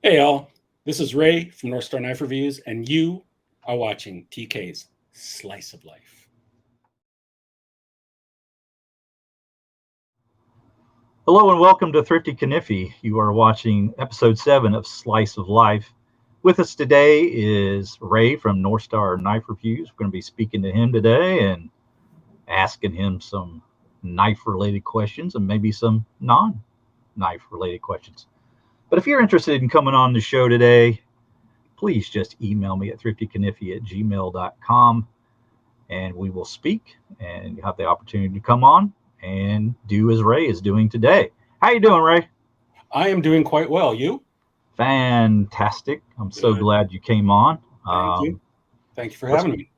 Hey, all. This is Ray from North Star Knife Reviews, and you are watching TK's Slice of Life. Hello and welcome to Thrifty Kaniffy. You are watching episode 7 of Slice of Life. With us today is Ray from North Star Knife Reviews. We're going to be speaking to him today and asking him some knife-related questions and maybe some non-knife-related questions. But if you're interested in coming on the show today, please just email me at thriftykanify@gmail.com and we will speak and you have the opportunity to come on and do as Ray is doing today. How you doing, Ray? I am doing quite well. You? Fantastic. I'm so glad you came on. Thank you. Thank you for having me.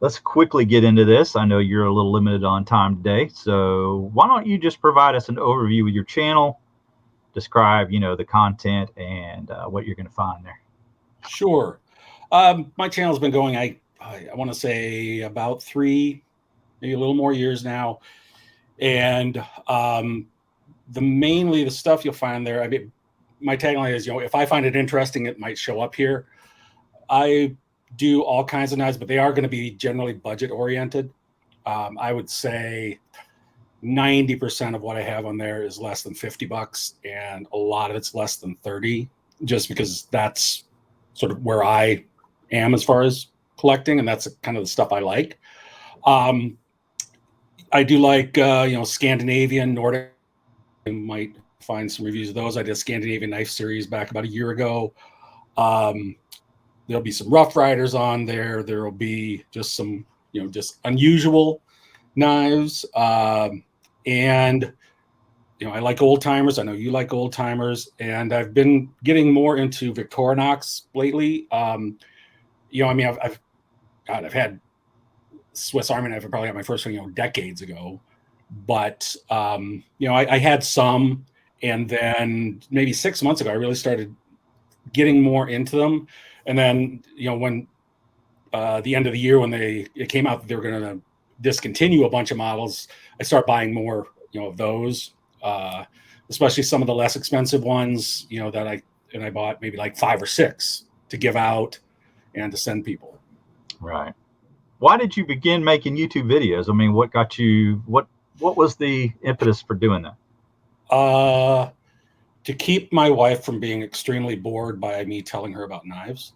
Let's quickly get into this. I know you're a little limited on time today, so why don't you just provide us an overview of your channel, describe, the content and what you're going to find there. Sure. My channel's been going, I want to say about 3, maybe a little more years now. And mainly the stuff you'll find there, my tagline is, if I find it interesting, it might show up here. I do all kinds of knives, but they are going to be generally budget oriented. I would say 90% of what I have on there is less than $50, and a lot of it's less than 30, just because that's sort of where I am as far as collecting, and that's kind of the stuff I like. I do like, Scandinavian, Nordic. You might find some reviews of those. I did a Scandinavian knife series back about a year ago. There'll be some Rough Riders on there. There will be just some, just unusual knives. And, I like old timers. I know you like old timers. And I've been getting more into Victorinox lately. I've had Swiss Army knife. I probably got my first one, decades ago. But, I had some. And then maybe 6 months ago, I really started getting more into them. And then, when the end of the year, when it came out that they were going to discontinue a bunch of models, I start buying more, of those, especially some of the less expensive ones, that I bought maybe like 5 or 6 to give out and to send people. Right. Why did you begin making YouTube videos? I mean, what got you, what was the impetus for doing that? To keep my wife from being extremely bored by me telling her about knives.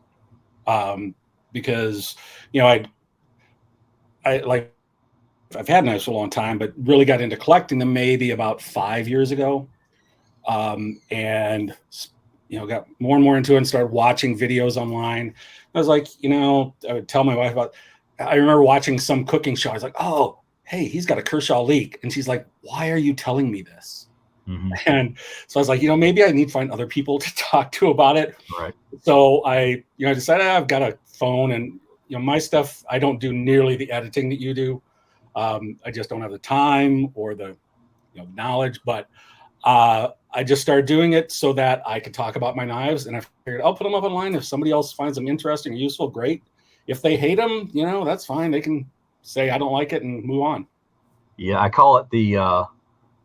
Because, I've had knives for a long time, but really got into collecting them maybe about 5 years ago. And, got more and more into it and started watching videos online. I was like, I would tell my wife I remember watching some cooking show. I was like, oh, hey, he's got a Kershaw leak. And she's like, why are you telling me this? Mm-hmm. And so I was like, maybe I need to find other people to talk to about it. Right. So I decided I've got a phone and, my stuff, I don't do nearly the editing that you do. I just don't have the time or the, knowledge, but I just started doing it so that I could talk about my knives. And I figured I'll put them up online. If somebody else finds them interesting or useful, great. If they hate them, that's fine. They can say, I don't like it and move on. Yeah. I call it the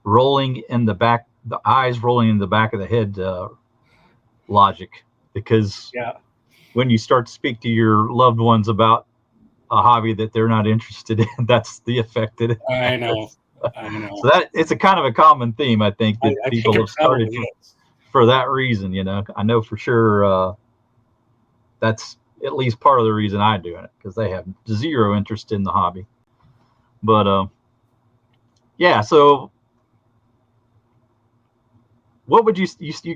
rolling in the back, the eyes rolling in the back of the head logic, because when you start to speak to your loved ones about a hobby that they're not interested in, that's the effect that it has. I know. So that it's a kind of a common theme, I think, that people have started for that reason. I know for sure that's at least part of the reason I'm doing it, because they have zero interest in the hobby. But so what would you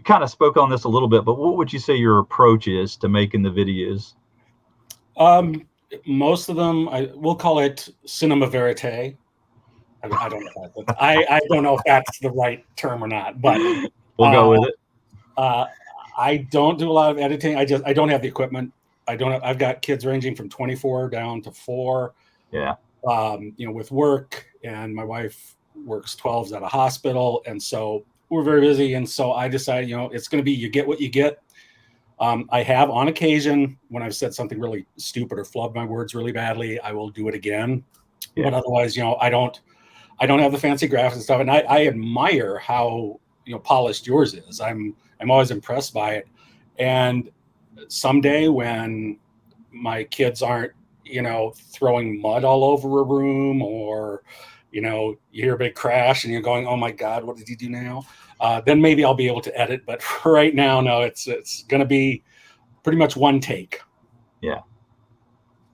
kind of spoke on this a little bit, but what would you say your approach is to making the videos? Most of them, we'll call it cinema verite. I don't know if that's, I don't know if that's the right term or not, but we'll go with it. I don't do a lot of editing. I don't have the equipment. I've got kids ranging from 24 down to 4. Yeah. With work, and my wife works 12s at a hospital. And so we're very busy. And so I decided, it's going to be, you get what you get. I have on occasion, when I've said something really stupid or flubbed my words really badly, I will do it again. Yeah. But otherwise, I don't have the fancy graphics and stuff. And I admire how, polished yours is. I'm always impressed by it. And someday when my kids aren't, throwing mud all over a room, or, you hear a big crash and you're going, oh my God, what did he do now? Then maybe I'll be able to edit. But for right now, no, it's going to be pretty much one take. Yeah.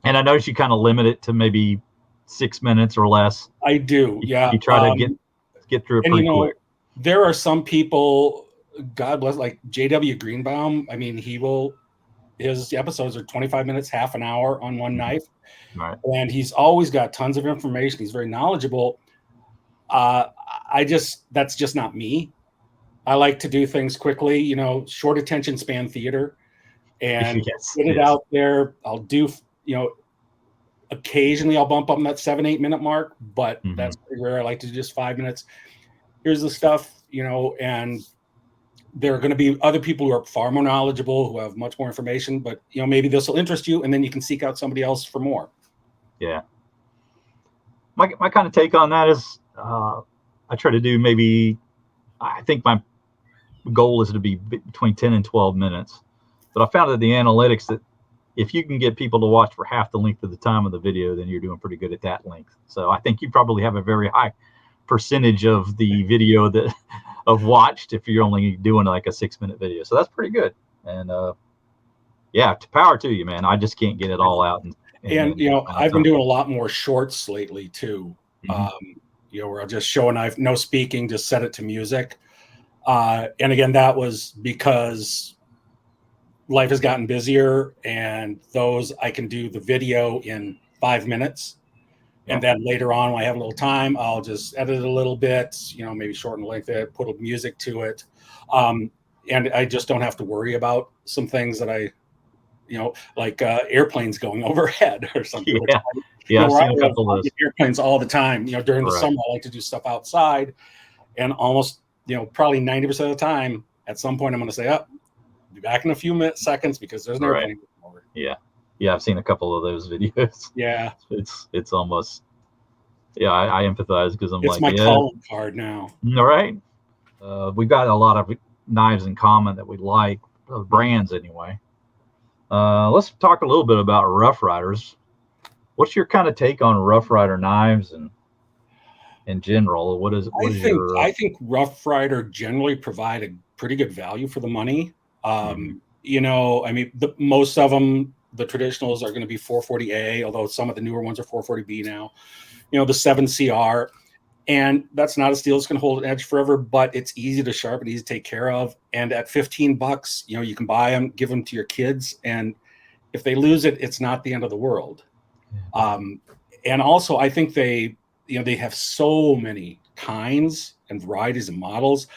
And I noticed you kind of limit it to maybe 6 minutes or less. I do. Yeah. You try to get through it pretty quick. There are some people, God bless, like JW Greenbaum. I mean, his episodes are 25 minutes, half an hour on one knife. Right. And he's always got tons of information. He's very knowledgeable. That's just not me. I like to do things quickly, short attention span theater, and get it out there. I'll do, occasionally I'll bump up on that 7-8 minute mark, but that's pretty rare. I like to do just 5 minutes. Here's the stuff, and there are going to be other people who are far more knowledgeable, who have much more information, but maybe this will interest you, and then you can seek out somebody else for more. Yeah. My kind of take on that is I try to do I think my goal is to be between 10 and 12 minutes. But I found that the analytics that if you can get people to watch for half the length of the time of the video, then you're doing pretty good at that length. So I think you probably have a very high percentage of the video that of watched if you're only doing like a 6 minute video. So that's pretty good. And yeah, to power to you, man. I just can't get it all out. And I've been doing a lot more shorts lately too. Where I'll just show a knife, no speaking, just set it to music. And again, that was because life has gotten busier, and those I can do the video in 5 minutes. And then later on, when I have a little time, I'll just edit it a little bit, maybe shorten the length of it, put a music to it. And I just don't have to worry about some things that like airplanes going overhead or something. Yeah, I've seen a couple of those. Airplanes all the time. During the summer, I like to do stuff outside, and almost, probably 90% of the time, at some point, I'm going to say, "Up, be back in a few seconds," because there's an airplane over. Yeah, I've seen a couple of those videos. Yeah, it's almost. Yeah, I empathize because it's my calling card now. All right, we've got a lot of knives in common that we like, brands anyway. Let's talk a little bit about Rough Riders. What's your kind of take on Rough Rider knives and in general? I think Rough Rider generally provide a pretty good value for the money. Most of them, the traditionals, are going to be 440A, although some of the newer ones are 440B now. The 7CR, and that's not a steel that's going to hold an edge forever, but it's easy to sharpen, easy to take care of. And at $15, you can buy them, give them to your kids, and if they lose it, it's not the end of the world. And also, I think they have so many kinds and varieties and models.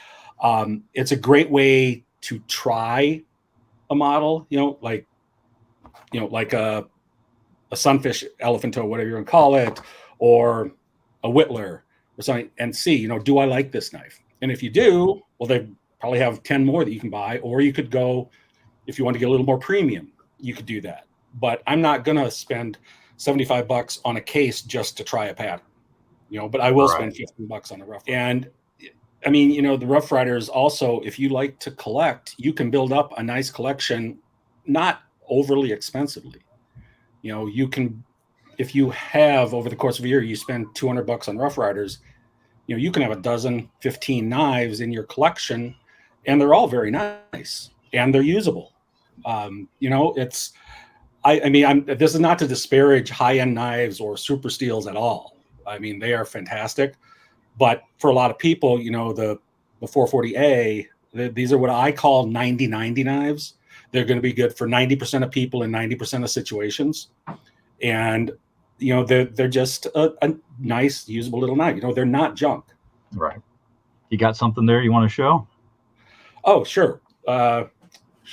It's a great way to try a model, like a sunfish, elephant toe, whatever you want to call it, or a whittler or something, and see, do I like this knife? And if you do, well, they probably have 10 more that you can buy, or you could go, if you want to get a little more premium, you could do that. But I'm not going to spend $75 on a case just to try a pattern, but I will spend $15 on a rough. And I mean, the Rough Riders also, if you like to collect, you can build up a nice collection, not overly expensively. You can, if you have over the course of a year, you spend $200 on Rough Riders, you can have a dozen, 15 knives in your collection, and they're all very nice and they're usable. This is not to disparage high-end knives or super steels at all. I mean, they are fantastic, but for a lot of people, the 440A, these are what I call 90-90 knives. They're going to be good for 90% of people in 90% of situations. And, they're just a nice, usable little knife. They're not junk. Right. You got something there you want to show? Oh, sure. So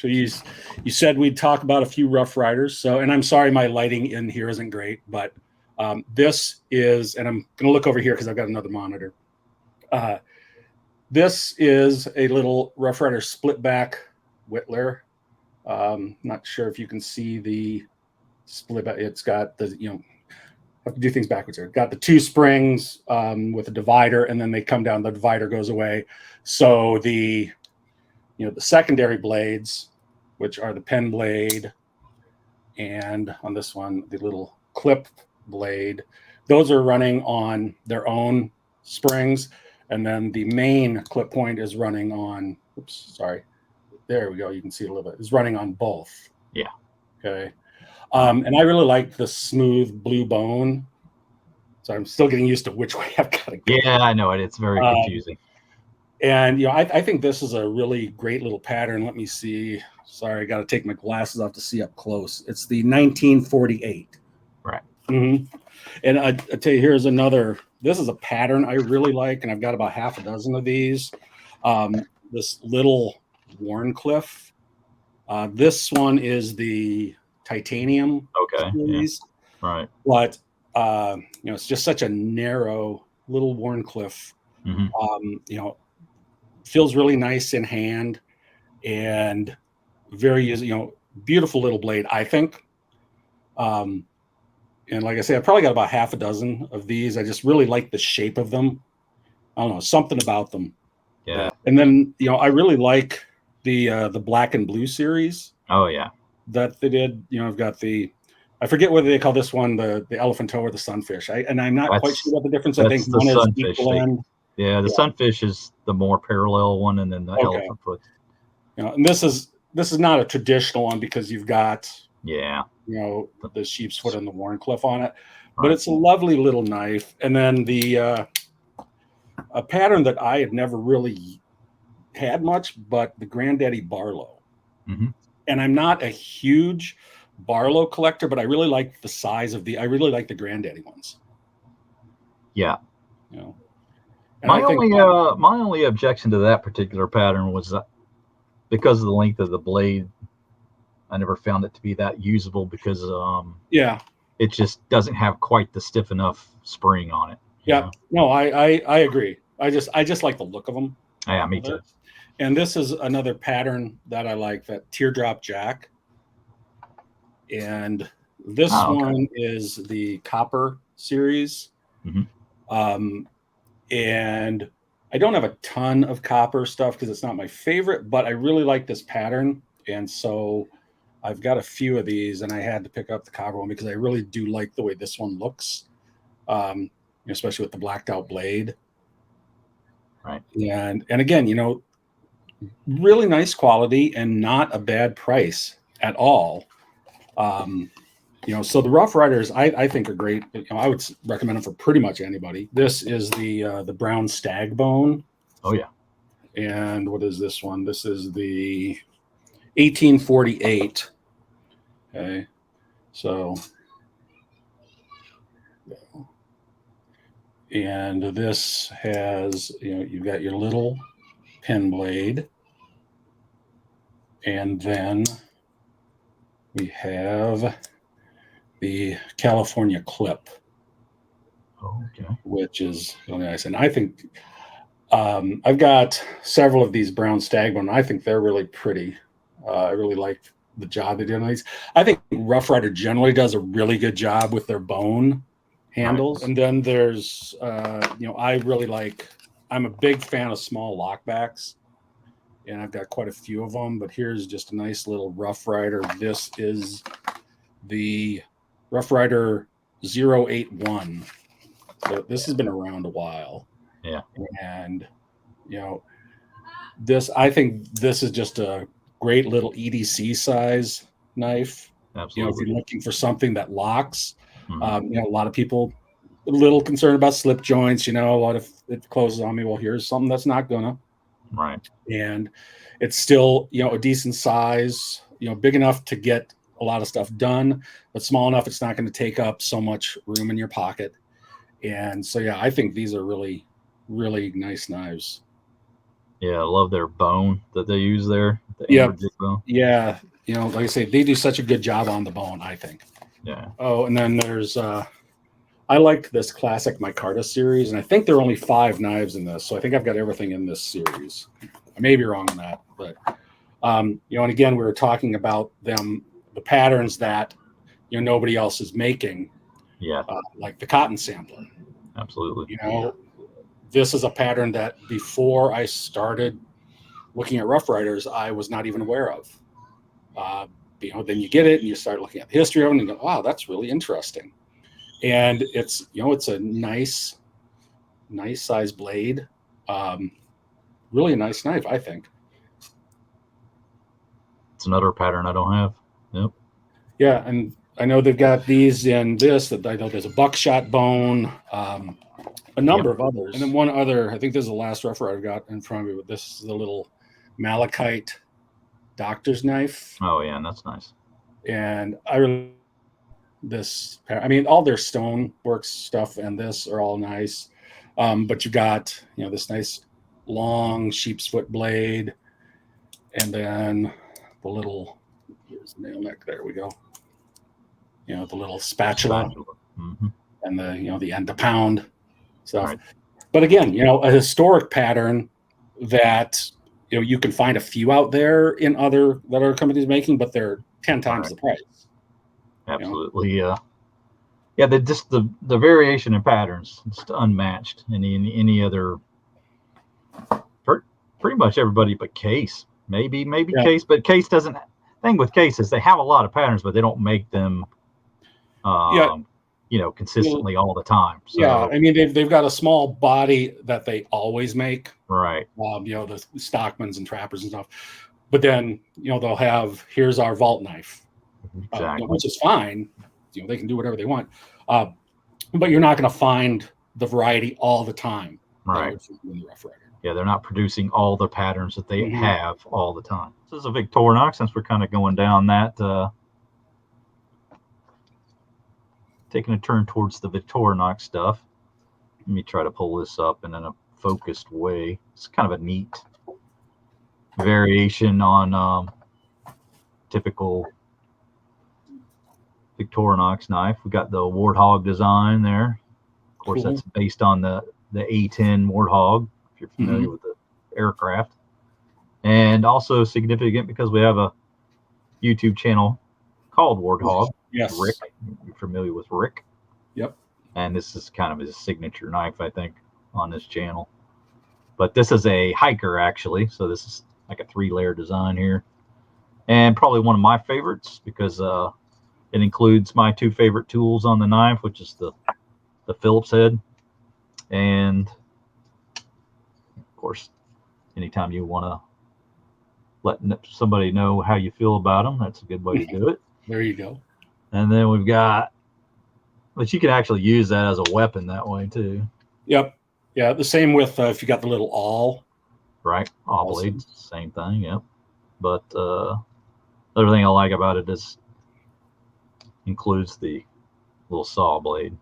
you said we'd talk about a few Rough Riders. So, and I'm sorry, my lighting in here isn't great, but this is, and I'm going to look over here because I've got another monitor. This is a little Rough Rider split back whittler. Not sure if you can see the split back. It's got the, I have to do things backwards here. Got the two springs with a divider, and then they come down. The divider goes away. So the secondary blades, which are the pen blade, and on this one, the little clip blade. Those are running on their own springs, and then the main clip point is running on, oops, sorry. There we go. You can see a little bit. It's running on both. Yeah. Okay. And I really like the smooth blue bone. So I'm still getting used to which way I've got to go. Yeah, I know it. It's very confusing. And, I think this is a really great little pattern. Let me see. Sorry, I got to take my glasses off to see up close. It's the 1948. Right. Mm-hmm. And I tell you, here's another. This is a pattern I really like, and I've got about half a dozen of these. This little Warncliffe. This one is the titanium series. Yeah. Right. But it's just such a narrow little Warncliffe. Mm-hmm. Feels really nice in hand and very, beautiful little blade, I think. And like I say, I probably got about half a dozen of these. I just really like the shape of them. I don't know, something about them. Yeah. And then, I really like the black and blue series. Oh yeah. That they did. I've got I forget whether they call this one the elephant toe or the sunfish. I'm not quite sure what the difference. I think one is equal end. Yeah, the sunfish is the more parallel one, and then the elephant foot. And this is not a traditional one because you've got the sheep's foot and the Warncliffe on it, but it's a lovely little knife. And then a pattern that I had never really had much, but the Granddaddy Barlow. Mm-hmm. And I'm not a huge Barlow collector, but I really like the size of I really like the Granddaddy ones. Yeah. And my only objection to that particular pattern was that because of the length of the blade, I never found it to be that usable because it just doesn't have quite the stiff enough spring on it. Yeah. No, I agree. I just like the look of them. Yeah, me too. And this is another pattern that I like, that Teardrop Jack. And this one is the copper series. Mm-hmm. And I don't have a ton of copper stuff because it's not my favorite, but I really like this pattern. And so I've got a few of these, and I had to pick up the copper one because I really do like the way this one looks, especially with the blacked out blade. Right. And again, really nice quality and not a bad price at all. So the Rough Riders, I think are great. I would recommend them for pretty much anybody. This is the brown stag bone. Oh yeah. And what is this one? This is the 1848. Okay. So, and this has, you've got your little pen blade, and then we have the California clip, which is really nice. And I think I've got several of these brown stagbone. I think they're really pretty. I really like the job they do on these. I think Rough Rider generally does a really good job with their bone handles. Right. And then there's, I really like, I'm a big fan of small lockbacks, and I've got quite a few of them, but here's just a nice little Rough Rider. This is the Rough Rider 081. So this has been around a while. Yeah. And, I think this is just a great little EDC size knife. Absolutely. If you're looking for something that locks, a lot of people a little concerned about slip joints, what if it closes on me? Well, here's something that's not gonna. Right. And it's still, a decent size, big enough to get a lot of stuff done, but small enough it's not going to take up so much room in your pocket. And so, I think these are really, really nice knives. Yeah, I love their bone that they use there. Bone. Yeah, like I say, they do such a good job on the bone, I think. Yeah. Oh, and then there's I like this classic micarta series, and I think there are only 5 knives in this, so I think I've got everything in this series. I may be wrong on that, but and again, we were talking about the patterns that nobody else is making. Yeah. Like the cotton sampler. Absolutely. This is a pattern that before I started looking at Rough Riders, I was not even aware of. Then you get it and you start looking at the history of it and you go, wow, that's really interesting. And it's a nice size blade. Really a nice knife, I think. It's another pattern I don't have. Yep. Yeah, and I know they've got these in this. That I know there's a buckshot bone, a number of others, and then one other. I think this is the last reference I've got in front of me. But this is the little malachite doctor's knife. Oh yeah, and that's nice. And I really all their stonework stuff and this are all nice. But you got this nice long sheep's foot blade, and then the little here's the nail neck. There we go. The little spatula. Mm-hmm. And the end to pound stuff. Right. But again, a historic pattern that you can find a few out there in other companies making, but they're 10 times the price. Absolutely. Yeah, the variation in patterns is unmatched in any other. Pretty much everybody but Case, maybe Case, but Case doesn't. Thing with Case is they have a lot of patterns, but they don't make them. Consistently all the time. So, yeah, I mean they've got a small body that they always make. Right. The stockmans and trappers and stuff. But then they'll have here's our vault knife, exactly, which is fine. They can do whatever they want, but you're not going to find the variety all the time. Right. In the Rough Rider. Yeah, they're not producing all the patterns that they have all the time. This is a Victorinox, since we're kind of going down that. Taking a turn towards the Victorinox stuff. Let me try to pull this up in a focused way. It's kind of a neat variation on typical Victorinox knife. We got the Warthog design there. Of course, that's based on the A10 Warthog, if you're familiar with the aircraft. And also significant because we have a YouTube channel called Warthog. Yes. Rick, you're familiar with Rick? Yep. And this is kind of his signature knife, I think, on this channel. But this is a hiker, actually. So this is like a 3-layer design here. And probably one of my favorites because it includes my 2 favorite tools on the knife, which is the Phillips head. And, of course, anytime you want to let somebody know how you feel about them, that's a good way to do it. There you go. And then we've got, but you can actually use that as a weapon that way too. Yep. Yeah. The same with if you got the little awl. Right. Awl blade, same thing. Yep. But the other thing I like about it is includes the little saw blade.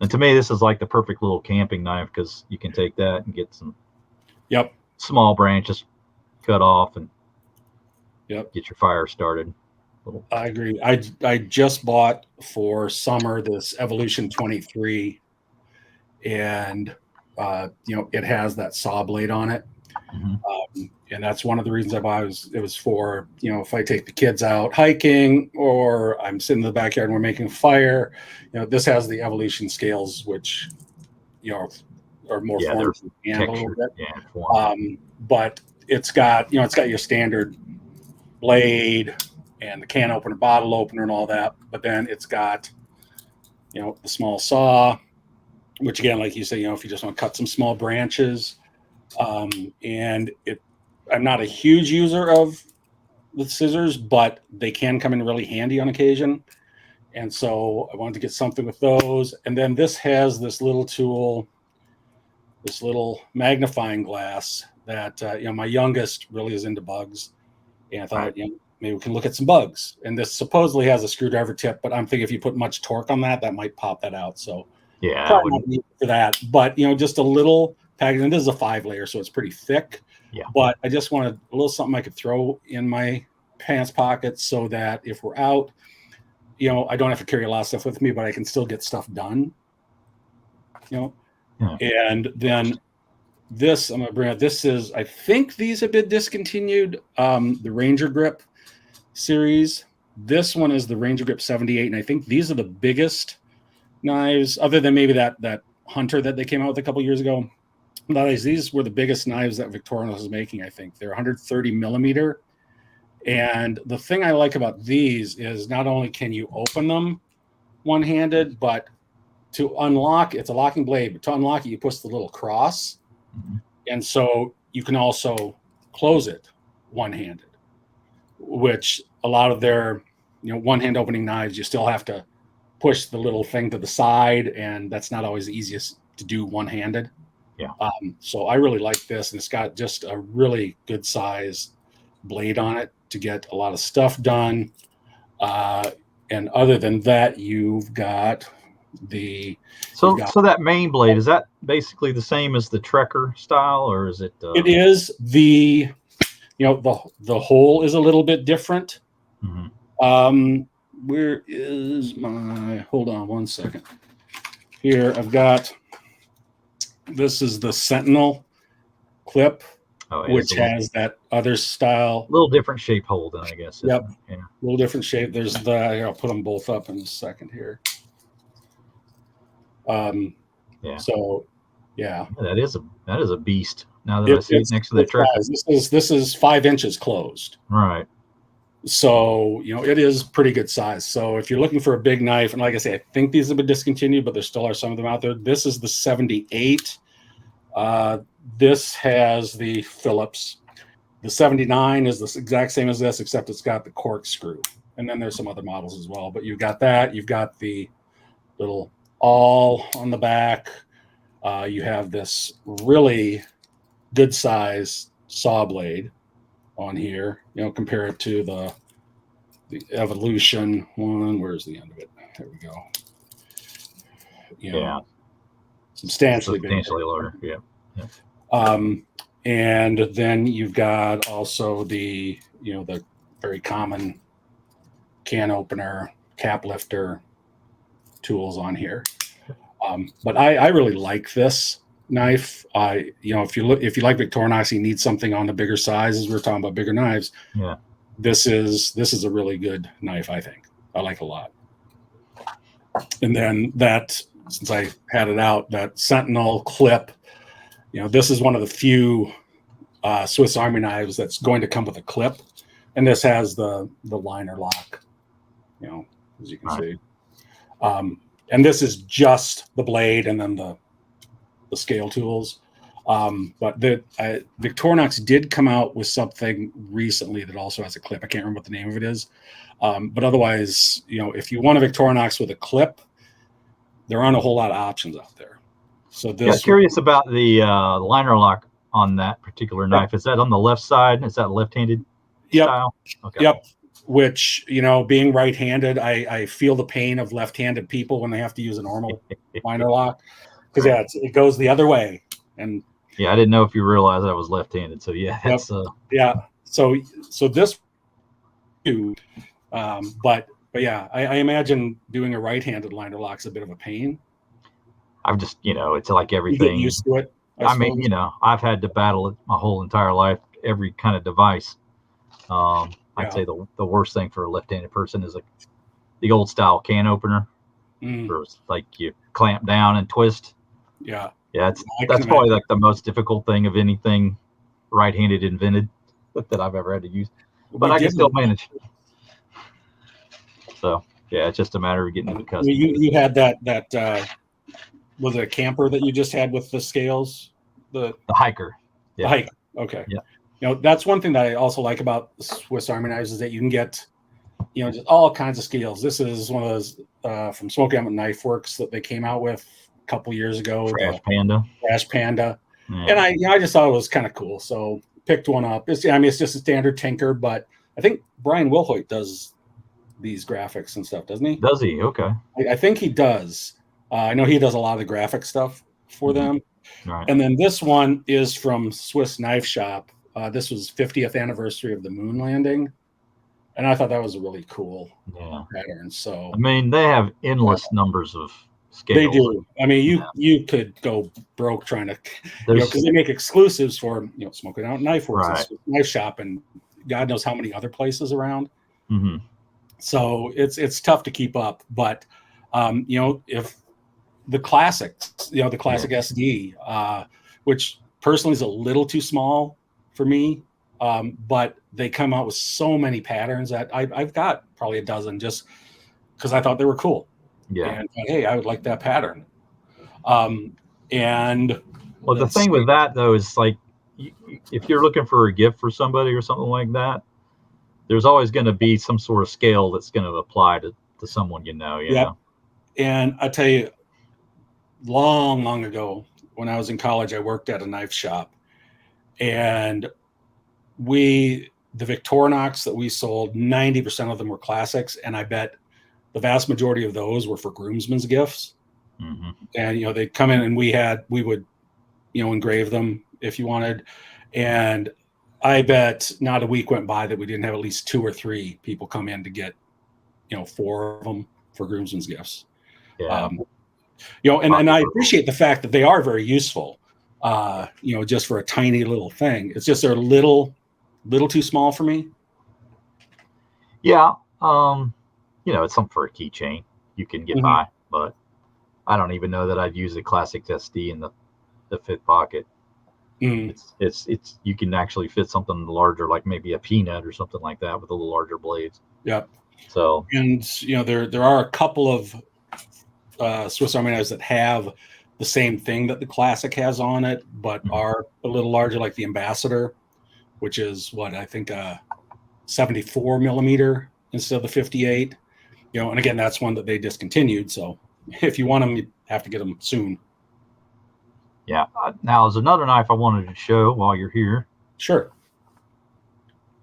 And to me, this is like the perfect little camping knife because you can take that and get some small branches cut off and get your fire started. I agree. I just bought for summer this Evolution 23, and it has that saw blade on it, and that's one of the reasons I bought it. It was for if I take the kids out hiking or I'm sitting in the backyard and we're making a fire. This has the Evolution scales, which are more formed to the hand a little bit. Yeah, but it's got your standard blade and the can opener, bottle opener, and all that. But then it's got, the small saw, which again, like you say, if you just want to cut some small branches, and I'm not a huge user of the scissors, but they can come in really handy on occasion. And so I wanted to get something with those. And then this has this little tool, this little magnifying glass that, my youngest really is into bugs. And I thought, maybe we can look at some bugs. And this supposedly has a screwdriver tip, but I'm thinking if you put much torque on that might pop that out. So probably not need for that. But just a little package. And this is a 5-layer, so it's pretty thick. Yeah. But I just wanted a little something I could throw in my pants pocket so that if we're out, I don't have to carry a lot of stuff with me, but I can still get stuff done. And then this, I'm going to bring up, this is, I think these have been discontinued, the Ranger Grip series. This one is the Ranger Grip 78, and I think these are the biggest knives, other than maybe that Hunter that they came out with a couple years ago. These were the biggest knives that Victorinox was making, I think. They're 130 millimeter, And the thing I like about these is not only can you open them one-handed, but to unlock, it's a locking blade, but to unlock it, you push the little cross. Mm-hmm. And so you can also close it one-handed, which a lot of their, one-hand opening knives, you still have to push the little thing to the side, and that's not always the easiest to do one-handed. Yeah. So I really like this, and it's got just a really good size blade on it to get a lot of stuff done. And other than that, you've got the so that main blade, is that basically the same as the Trekker style, or is it? It is the hole is a little bit different. Mm-hmm. Where is my? Hold on one second. Here I've got. This is the Sentinel clip, which has that other style. A little different shape hole than I guess. Yep. Yeah. A little different shape. There's here, I'll put them both up in a second here. Yeah. So, yeah. That is a beast. Now that I see it next to the Trekker. This is 5 inches closed. Right. So, it is pretty good size. So if you're looking for a big knife, and like I say, I think these have been discontinued, but there still are some of them out there. This is the 78. This has the Phillips. The 79 is the exact same as this, except it's got the corkscrew. And then there's some other models as well. But you've got that. You've got the little awl on the back. You have this really good size saw blade on here, compare it to the Evolution one. Where's the end of it? There we go. Yeah. Substantially lower. Yeah. And then you've got also the very common can opener, cap lifter tools on here. But I really like this knife. If you like Victorinox, you need something on the bigger sizes. We're talking about bigger knives. Yeah. This is a really good knife, I think. I like it a lot. And then that, since I had it out, that Sentinel clip, this is one of the few Swiss Army knives that's going to come with a clip. And this has the liner lock, as you can see. And this is just the blade and then the scale tools. But Victorinox did come out with something recently that also has a clip. I can't remember what the name of it is. But otherwise, if you want a Victorinox with a clip, there aren't a whole lot of options out there. So this. Yeah, curious about the liner lock on that particular knife. Is that on the left side? Is that left-handed style? Okay. Yep. Which, being right-handed, I feel the pain of left-handed people when they have to use a normal liner lock. Because it goes the other way. And yeah, I didn't know if you realized I was left-handed. So yeah, that's yeah. So this, but yeah, I imagine doing a right-handed liner lock's a bit of a pain. I've just it's like everything. You get used to it. I mean, I've had to battle it my whole entire life, every kind of device. I'd say the worst thing for a left-handed person is the old style can opener. Where it's like you clamp down and twist. Yeah. Yeah, that's probably like the most difficult thing of anything right-handed invented that I've ever had to use. But I can still manage. So yeah, it's just a matter of getting accustomed. You had that was it a camper that you just had with the scales? The hiker. Yeah. The hiker. Okay. Yeah. That's one thing that I also like about Swiss Army knives is that you can get, just all kinds of scales. This is one of those from Smoky Mountain Knife Works that they came out with a couple years ago. Trash Panda. Yeah. And I just thought it was kind of cool. So picked one up. It's just a standard Tinker, but I think Brian Wilhoit does these graphics and stuff, doesn't he? Does he? Okay. I think he does. I know he does a lot of the graphic stuff for them. Right. And then this one is from Swiss Knife Shop. This was 50th anniversary of the moon landing. And I thought that was a really cool pattern. So I mean, they have endless numbers of scales. They do. I mean, you could go broke trying to, because they make exclusives for Smoky Mountain Knife Works, Knife Shop, and God knows how many other places around. Mm-hmm. So it's tough to keep up. But if the classics, the classic SD, which personally is a little too small for me. but they come out with so many patterns that I've got probably a dozen just because I thought they were cool. Yeah. And hey, I would like that pattern. And well, the thing with that though is like, if you're looking for a gift for somebody or something like that, there's always going to be some sort of scale that's going to apply to someone, you know. And I tell you, long ago, when I was in college, I worked at a knife shop, and the Victorinox that we sold, 90% of them were classics, and I bet the vast majority of those were for groomsmen's gifts. Mm-hmm. And they'd come in and we would engrave them if you wanted. And I bet not a week went by that we didn't have at least 2 or 3 people come in to get 4 of them for groomsmen's gifts. Yeah. And I appreciate the fact that they are very useful, just for a tiny little thing. It's just they're a little too small for me. Yeah. It's something for a keychain you can get by, but I don't even know that I'd use a classic SD in the fit pocket. It's you can actually fit something larger, like maybe a peanut or something like that with a little larger blades. Yep. So, and there are a couple of Swiss Army knives that have the same thing that the classic has on it, but are a little larger, like the Ambassador, which is what I think 74 millimeter instead of the 58. And again, that's one that they discontinued. So if you want them, you have to get them soon. Yeah. Now, there's another knife I wanted to show while you're here. Sure.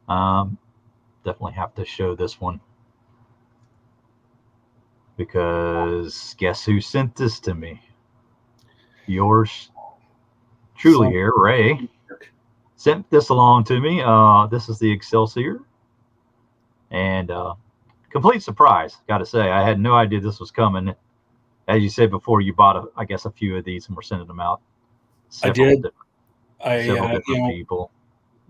Definitely have to show this one, because guess who sent this to me? Yours truly here, Ray, sent this along to me. This is the Excelsior, and complete surprise, got to say. I had no idea this was coming. As you said before, you bought a few of these and we're sending them out. I did. Several different people.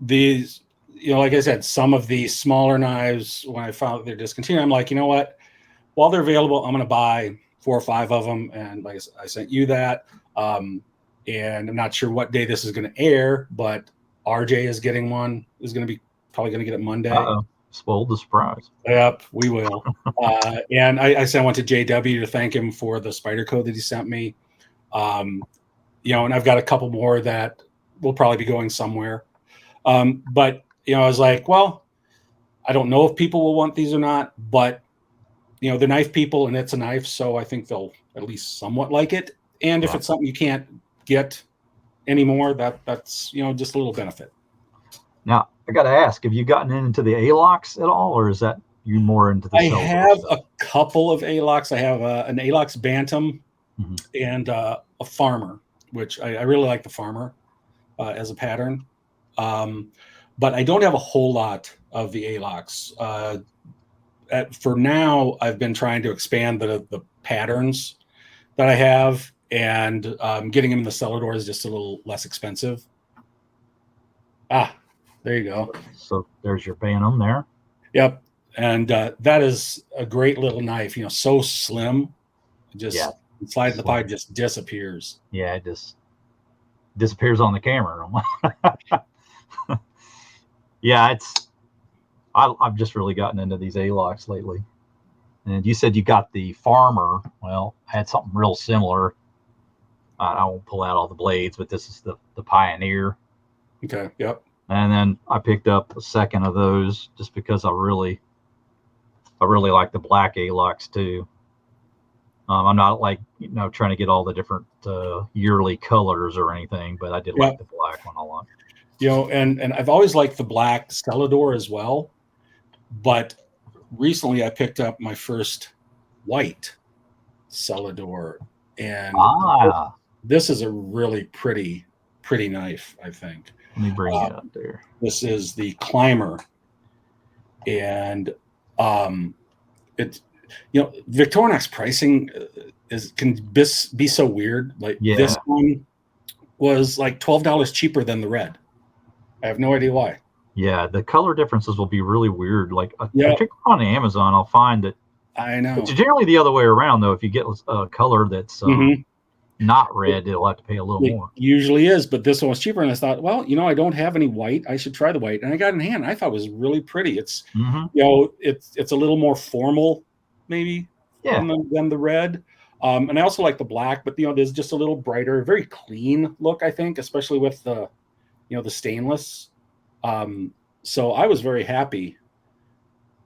These, like I said, some of the smaller knives, when I found they're discontinued, I'm like, you know what? While they're available, I'm going to buy 4 or 5 of them. And like I sent you that. And I'm not sure what day this is going to air, but RJ is getting one. Is going to be probably going to get it Monday. Spoiled the surprise. Yep, we will. And I sent one to JW to thank him for the spider code that he sent me. And I've got a couple more that will probably be going somewhere. But I was like, well, I don't know if people will want these or not, but they're knife people and it's a knife, so I think they'll at least somewhat like it. And if it's something you can't get anymore, that's just a little benefit. Now, I got to ask, have you gotten into the A-locks at all, or is that you more into the I have a couple of A-locks. I have an A-locks Bantam and a Farmer, which I really like the Farmer as a pattern. But I don't have a whole lot of the A-locks. For now, I've been trying to expand the patterns that I have, and getting them in the cellar door is just a little less expensive. There you go. So there's your Bantam there. Yep. And that is a great little knife, so slim. Just slide in the pipe, just disappears. Yeah, it just disappears on the camera. Yeah, I've just really gotten into these A-locks lately. And you said you got the Farmer. Well, I had something real similar. I won't pull out all the blades, but this is the Pioneer. Okay. Yep. And then I picked up a second of those just because I really like the black A-locks too. I'm not like trying to get all the different yearly colors or anything, but I did like the black one a lot. And I've always liked the black Celador as well, but recently I picked up my first white Celador, and this is a really pretty knife, I think. Let me bring it up there. This is the Climber, and it's Victorinox pricing can be so weird. Like this one was like $12 cheaper than the red. I have no idea why. Yeah, the color differences will be really weird. Like particularly on Amazon, I'll find that. I know. It's generally the other way around though. If you get a color that's not red, they'll have to pay a little It more. usually is, but this one was cheaper. And I thought, well, I don't have any white. I should try the white. And I got it in hand. I thought it was really pretty. It's, it's a little more formal, maybe than the red. And I also like the black, but there's just a little brighter, very clean look, I think, especially with the, the stainless. So I was very happy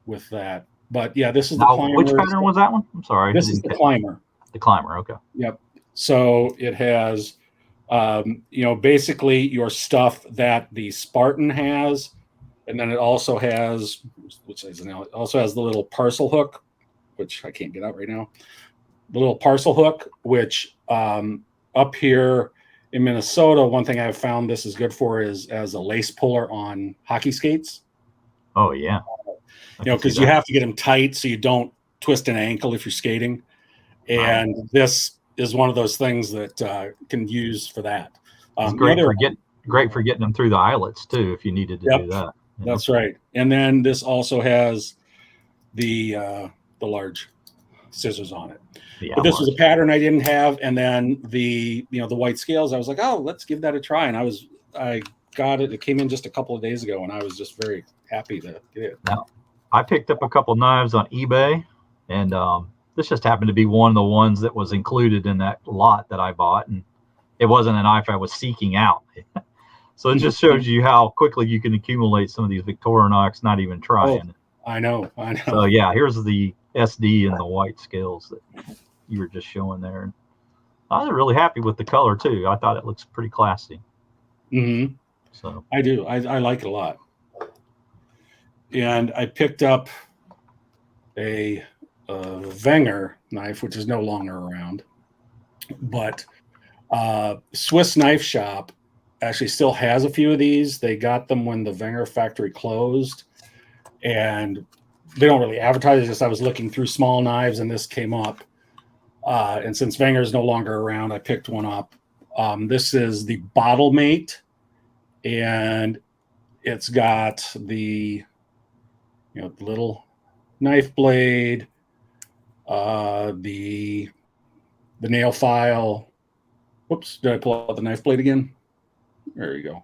with that. But yeah, this is the Climber. Which pattern was that one? I'm sorry. This is the Climber. The Climber, okay. Yep. So it has, basically your stuff that the Spartan has, and then it also has, which is now, it also has the little parcel hook, which I can't get out right now. The little parcel hook, which up here in Minnesota, one thing I've found this is good for is as a lace puller on hockey skates. Oh yeah. Because you have to get them tight so you don't twist an ankle if you're skating. And this is one of those things that can use for that. It's great for getting them through the eyelets too, if you needed to do that. That's right. And then this also has the large scissors on it. But this was a pattern I didn't have. And then the white scales, I was like, oh, let's give that a try. And I got it. It came in just a couple of days ago, and I was just very happy to get it. Now, I picked up a couple knives on eBay, and this just happened to be one of the ones that was included in that lot that I bought, and it wasn't a knife I was seeking out. So it just shows you how quickly you can accumulate some of these Victorinox, not even trying. Oh, I know. So yeah, here's the SD and the white scales that you were just showing there. I was really happy with the color too. I thought it looks pretty classy. Mm-hmm. So I do. I like it a lot. And I picked up a Wenger knife, which is no longer around, but Swiss Knife Shop actually still has a few of these. They got them when the Wenger factory closed, and they don't really advertise. It's just I was looking through small knives, and this came up. And since Wenger is no longer around, I picked one up. This is the Bottle Mate, and it's got the little knife blade, the nail file. Whoops, did I pull out the knife blade again? There you go.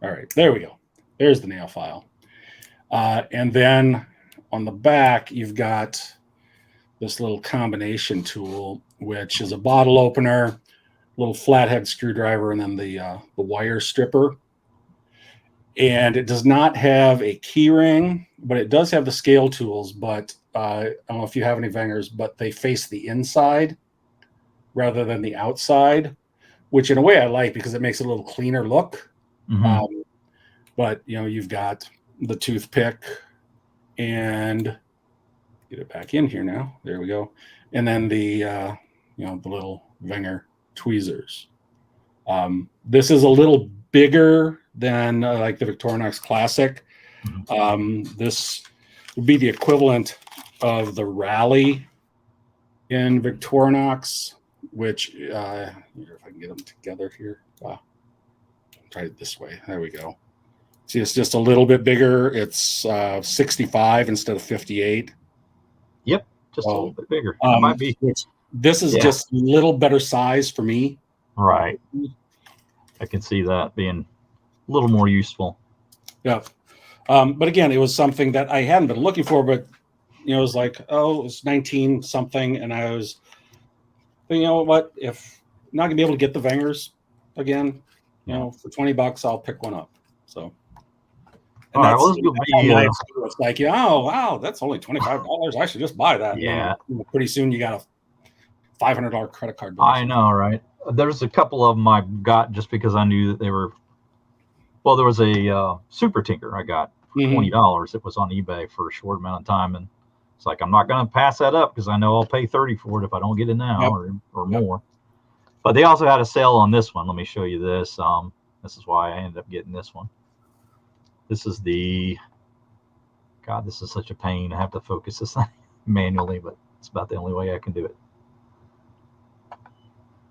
All right, there we go. There's the nail file. And then on the back, you've got this little combination tool, which is a bottle opener, little flathead screwdriver, and then the wire stripper. And it does not have a key ring, but it does have the scale tools. But I don't know if you have any Wengers, but they face the inside rather than the outside, which in a way I like because it makes it a little cleaner look. Mm-hmm. But you've got the toothpick, and get it back in here now. There we go. And then the the little Wenger tweezers. This is a little bigger than like the Victorinox Classic. This would be the equivalent of the Rally in Victorinox, which if I can get them together here. Try it this way. There we go. See, it's just a little bit bigger. It's 65 instead of 58. Yep, just a little bit bigger. Might be. This is just a little better size for me. Right. I can see that being a little more useful. Yeah. But again, it was something that I hadn't been looking for, but it was like, it was 19 something. And I was, but you know what, if I'm not gonna be able to get the Wengers again, for $20, I'll pick one up. So. And it's like, oh, wow, that's only $25. I should just buy that. Yeah. And pretty soon you got a $500 credit card bill. I know, right? There's a couple of them I got just because I knew that they were. Well, there was a Super Tinker I got for $20. It was on eBay for a short amount of time, and it's like I'm not going to pass that up because I know I'll pay $30 for it if I don't get it now or more. But they also had a sale on this one. Let me show you this. This is why I ended up getting this one. This is the. God, this is such a pain. I have to focus this thing manually, but it's about the only way I can do it.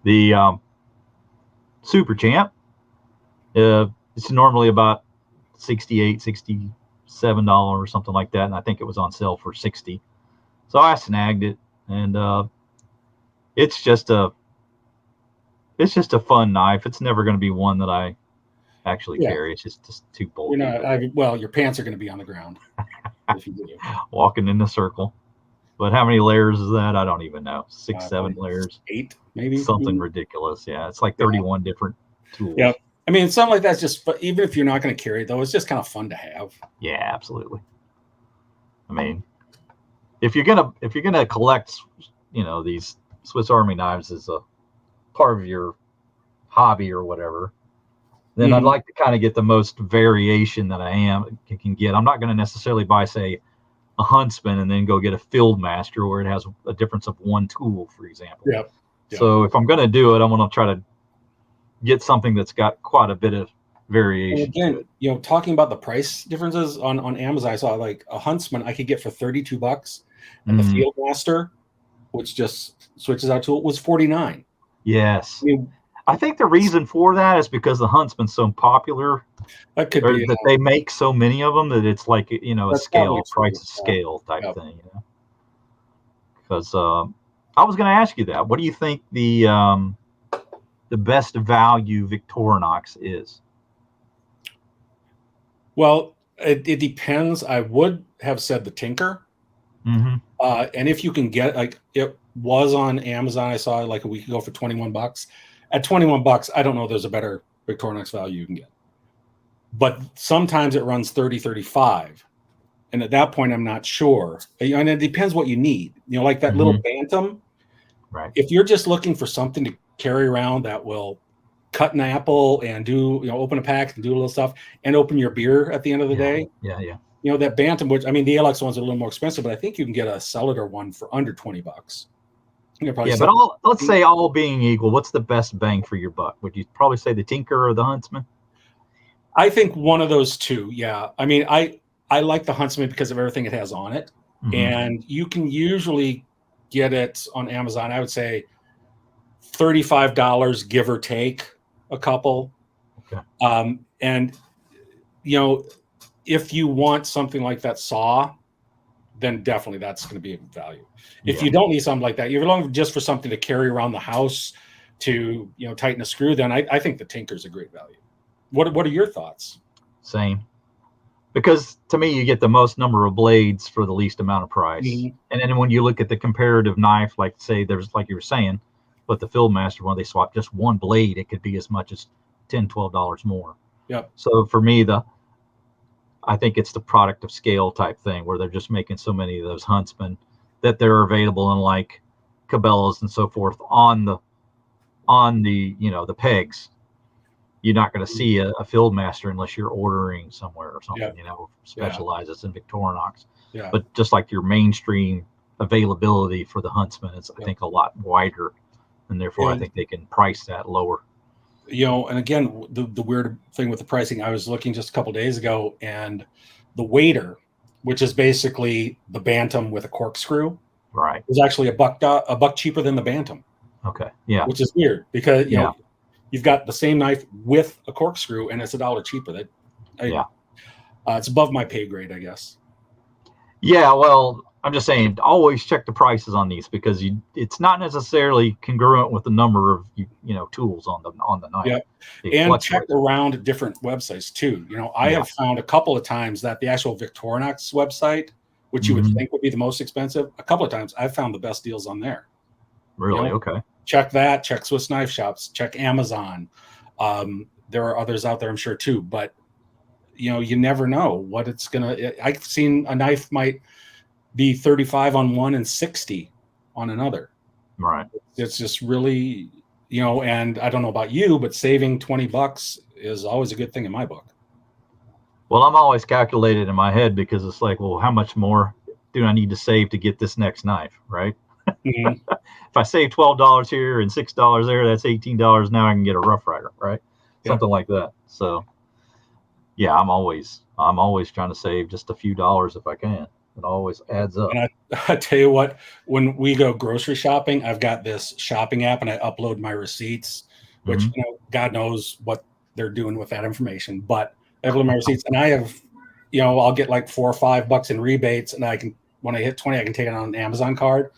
The Super Champ. It's normally about $68, $67 or something like that, and I think it was on sale for $60. So I snagged it, and it's just a It's just a fun knife. It's never going to be one that I actually Yeah. carry. It's just too You're bulky. not, well, your pants are going to be on the ground if you do. Walking in a circle. But how many layers is that? I don't even know. 6, 7 Probably layers. 8, maybe. Something ridiculous. Yeah, it's like Yeah. 31 different tools. Yeah. I mean, something like that's just, but even if you're not going to carry it, though, it's just kind of fun to have. Yeah, absolutely. I mean, if you're gonna collect, these Swiss Army knives as a part of your hobby or whatever, then I'd like to kind of get the most variation that can get. I'm not going to necessarily buy, say, a Huntsman and then go get a Field Master where it has a difference of one tool, for example. Yep. So if I'm going to do it, I'm going to try to get something that's got quite a bit of variation. And again, talking about the price differences on Amazon, I saw like a Huntsman I could get for $32, and the Field Master, which just switches out to it, was $49. Yes. I mean, I think the reason for that is because the Huntsman's so popular. That could be that they make so many of them that it's like, a scale, price of scale type thing, Because I was going to ask you that. What do you think the best value Victorinox is? Well, it depends. I would have said the Tinker. And if you can get, like, it was on Amazon, I saw it like a week ago for $21. At $21, I don't know if there's a better Victorinox value you can get. But sometimes it runs 30, 35. And at that point, I'm not sure. And it depends what you need. Like that little Bantam. Right. If you're just looking for something to carry around that will cut an apple and do, open a pack and do a little stuff and open your beer at the end of the day. Yeah. That Bantam, which, I mean, the ALX ones are a little more expensive, but I think you can get a Celador one for under $20. But let's say all being equal, what's the best bang for your buck? Would you probably say the Tinker or the Huntsman? I think one of those two. Yeah. I mean, I like the Huntsman because of everything it has on it. And you can usually get it on Amazon. I would say $35, give or take a couple. Okay. And, if you want something like that saw, then definitely that's going to be a value. If you don't need something like that, you're looking just for something to carry around the house to, tighten a screw, then I think the Tinker's a great value. What are your thoughts? Same. Because to me, you get the most number of blades for the least amount of price. And then when you look at the comparative knife, like say there's, like you were saying, but the Field Master, when they swap just one blade, it could be as much as $10, $12 more. Yep. So for me, I think it's the product of scale type thing where they're just making so many of those Huntsmen that they're available in like Cabela's and so forth on the the pegs. You're not going to see a Field Master unless you're ordering somewhere or something, specializes in Victorinox. Yeah. But just like your mainstream availability for the Huntsman is, I think, a lot wider, and therefore I think they can price that lower. And again, the weird thing with the pricing, I was looking just a couple of days ago, and the Wader, which is basically the Bantam with a corkscrew, right, is actually a buck cheaper than the Bantam. Okay, yeah, which is weird because you've got the same knife with a corkscrew, and it's $1 cheaper. It's above my pay grade, I guess. Yeah, well, I'm just saying, always check the prices on these because it's not necessarily congruent with the number of tools on the knife. Yeah, and check around different websites too. I have found a couple of times that the actual Victorinox website, which you would think would be the most expensive, a couple of times I've found the best deals on there. Really? Okay. Check that. Check Swiss Knife Shops. Check Amazon. There are others out there, I'm sure too, but you never know what it's gonna. I've seen a knife might be 35 on one and 60 on another. Right. It's just really, and I don't know about you, but saving $20 is always a good thing in my book. Well, I'm always calculated in my head because it's like, well, how much more do I need to save to get this next knife, right? If I save $12 here and $6 there, that's $18. Now I can get a Rough Rider, right? Something like that. So, yeah, I'm always trying to save just a few dollars if I can. It always adds up. And I tell you what, when we go grocery shopping, I've got this shopping app and I upload my receipts, which God knows what they're doing with that information. But I upload my receipts, and I have, I'll get like $4 or $5 in rebates, and I can, when I hit 20, I can take it on an Amazon card,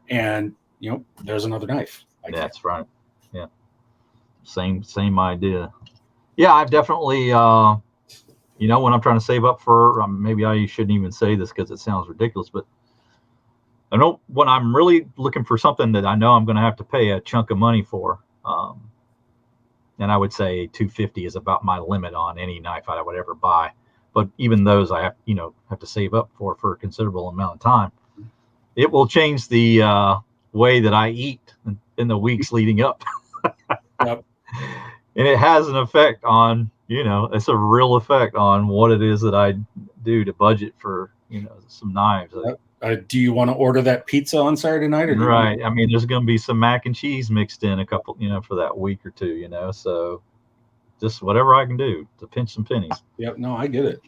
and there's another knife. That's right. Yeah. Same idea. Yeah, I've definitely, when I'm trying to save up for, maybe I shouldn't even say this because it sounds ridiculous, but I know when I'm really looking for something that I know I'm going to have to pay a chunk of money for, and I would say 250 is about my limit on any knife I would ever buy. But even those I have to save up for a considerable amount of time. It will change the way that I eat in the weeks leading up. Yep. And it has an effect on, it's a real effect on what it is that I do to budget for, some knives. Do you want to order that pizza on Saturday night? Or Right. I mean, there's going to be some mac and cheese mixed in a couple, for that week or two, so just whatever I can do to pinch some pennies. Yep. No, I get it.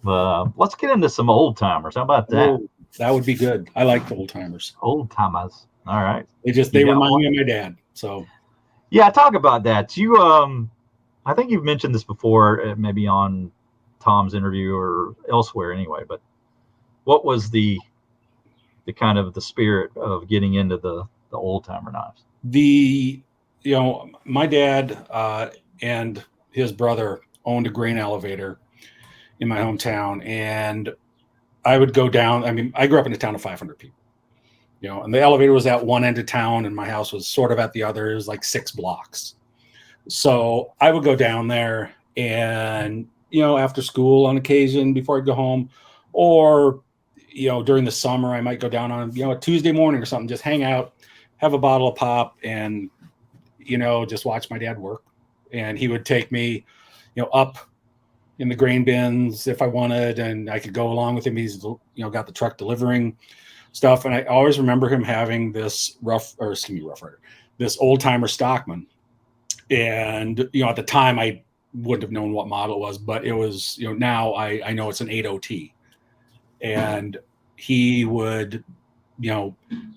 Let's get into some old timers. How about that? Oh, that would be good. I like the old timers. Old timers. All right. They remind me of my dad. So yeah, talk about that. I think you've mentioned this before, maybe on Tom's interview or elsewhere anyway, but what was the kind of the spirit of getting into the old timer knives? My dad and his brother owned a grain elevator in my hometown, and I would go down. I mean, I grew up in a town of 500 people, and the elevator was at one end of town and my house was sort of at the other. It was like 6 blocks. So I would go down there and, after school on occasion before I'd go home, or, during the summer, I might go down on, a Tuesday morning or something, just hang out, have a bottle of pop and, just watch my dad work. And he would take me, up in the grain bins if I wanted, and I could go along with him. He's, got the truck delivering stuff. And I always remember him having this Rough Rider, this old timer Stockman. And, at the time I wouldn't have known what model it was, but it was, now I know it's an 80T. And he would,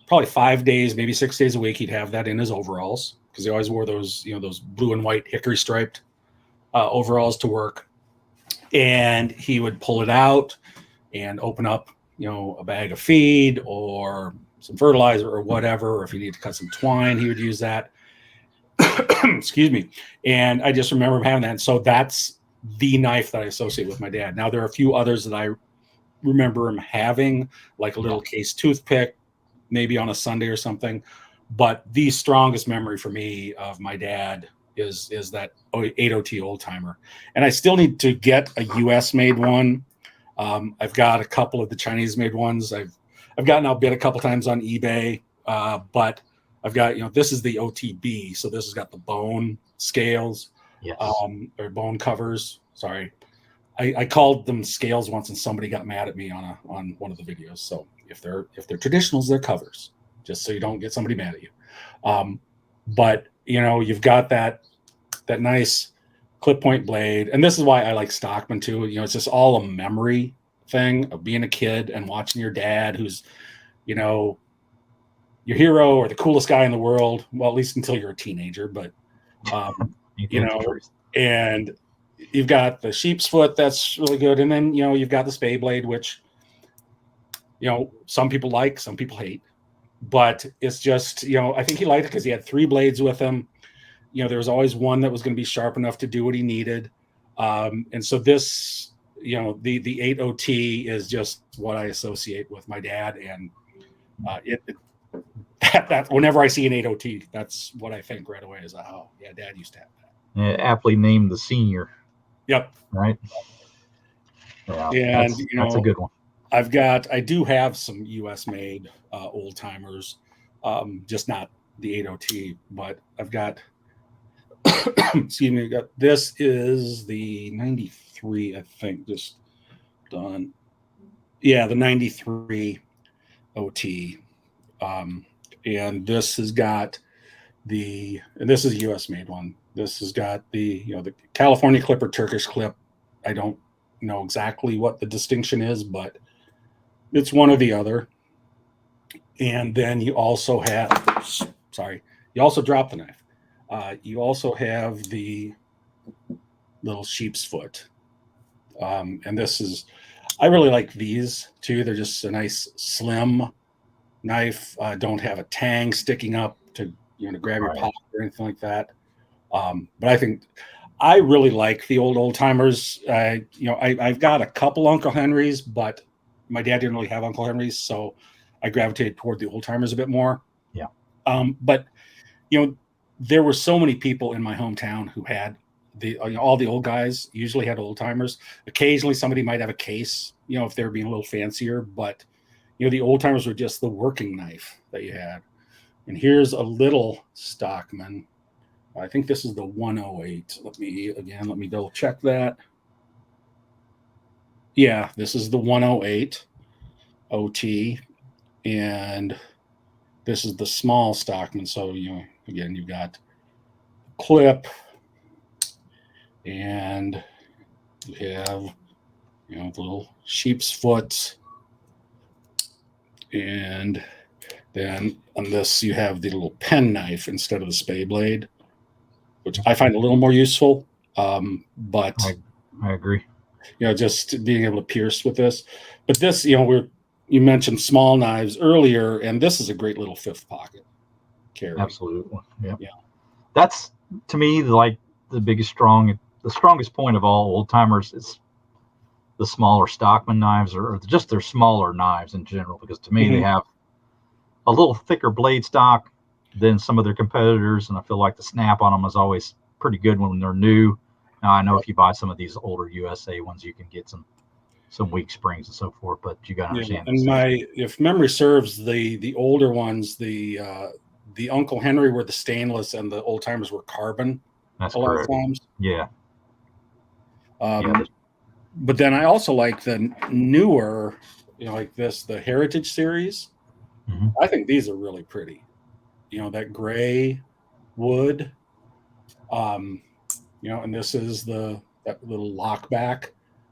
probably 5 days, maybe 6 days a week, he'd have that in his overalls, because he always wore those, those blue and white hickory striped overalls to work. And he would pull it out and open up, a bag of feed or some fertilizer or whatever. Or if he needed to cut some twine, he would use that. Excuse me. And I just remember him having that. And so that's the knife that I associate with my dad. Now, there are a few others that I remember him having, like a little case toothpick, maybe on a Sunday or something. But the strongest memory for me of my dad is that 80T old timer. And I still need to get a US made one. I've got a couple of the Chinese made ones. I've gotten outbid a couple times on eBay, but I've got, this is the OTB. So this has got the bone scales, yes. Or bone covers. Sorry. I called them scales once and somebody got mad at me on one of the videos. So if they're traditionals, they're covers, just so you don't get somebody mad at you. But you've got that nice clip point blade. And this is why I like Stockman too. It's just all a memory thing of being a kid and watching your dad, who's, your hero or the coolest guy in the world. Well, at least until you're a teenager, but, and you've got the sheep's foot. That's really good. And then, you've got the Spay blade, which, some people like, some people hate, but it's just, I think he liked it because he had 3 blades with him. There was always one that was going to be sharp enough to do what he needed. And so this, the 80T is just what I associate with my dad. And that whenever I see an 80T, that's what I think right away is, oh yeah, Dad used to have that. Yeah, aptly named the senior. Yep. Right. Yeah, and that's a good one. I do have some US made old timers, just not the 80T, but I've got, excuse me, this is the 93, I think, just done. Yeah, the 93 OT. And this has got and this is a US made one. This has got the California clip or Turkish clip. I don't know exactly what the distinction is, but it's one or the other. And then you also have, you also drop the knife. You also have the little sheep's foot. And this is, I really like these too. They're just a nice slim knife. Don't have a tang sticking up to grab your pocket or anything like that. But I think I really like the old timers. I've got a couple Uncle Henrys, but my dad didn't really have Uncle Henrys, so I gravitated toward the old timers a bit more. Yeah. But there were so many people in my hometown who had all the old guys usually had old timers. Occasionally somebody might have a case, if they were being a little fancier, but the old timers were just the working knife that you had. And here's a little Stockman. I think this is the 108. Let me double check that. Yeah, this is the 108 OT, and this is the small Stockman. So, again, you've got clip, and you have, the little sheep's foot, and then on this you have the little pen knife instead of the spade blade, which I find a little more useful. But I agree. Just being able to pierce with this. But this, you mentioned small knives earlier, and this is a great little fifth pocket carry. Absolutely. Yeah. That's to me like the strongest point of all old timers is the smaller Stockman knives, or just their smaller knives in general, because to me they have a little thicker blade stock than some of their competitors, and I feel like the snap on them is always pretty good when they're new. Now I know if you buy some of these older USA ones, you can get some weak springs and so forth, but you got to understand. And if memory serves, the older ones, the Uncle Henry were the stainless, and the old timers were carbon. That's a correct. lot of times. Yeah. But then I also like the newer, like this, the Heritage series. Mm-hmm. I think these are really pretty. That gray wood. And this is that little lockback.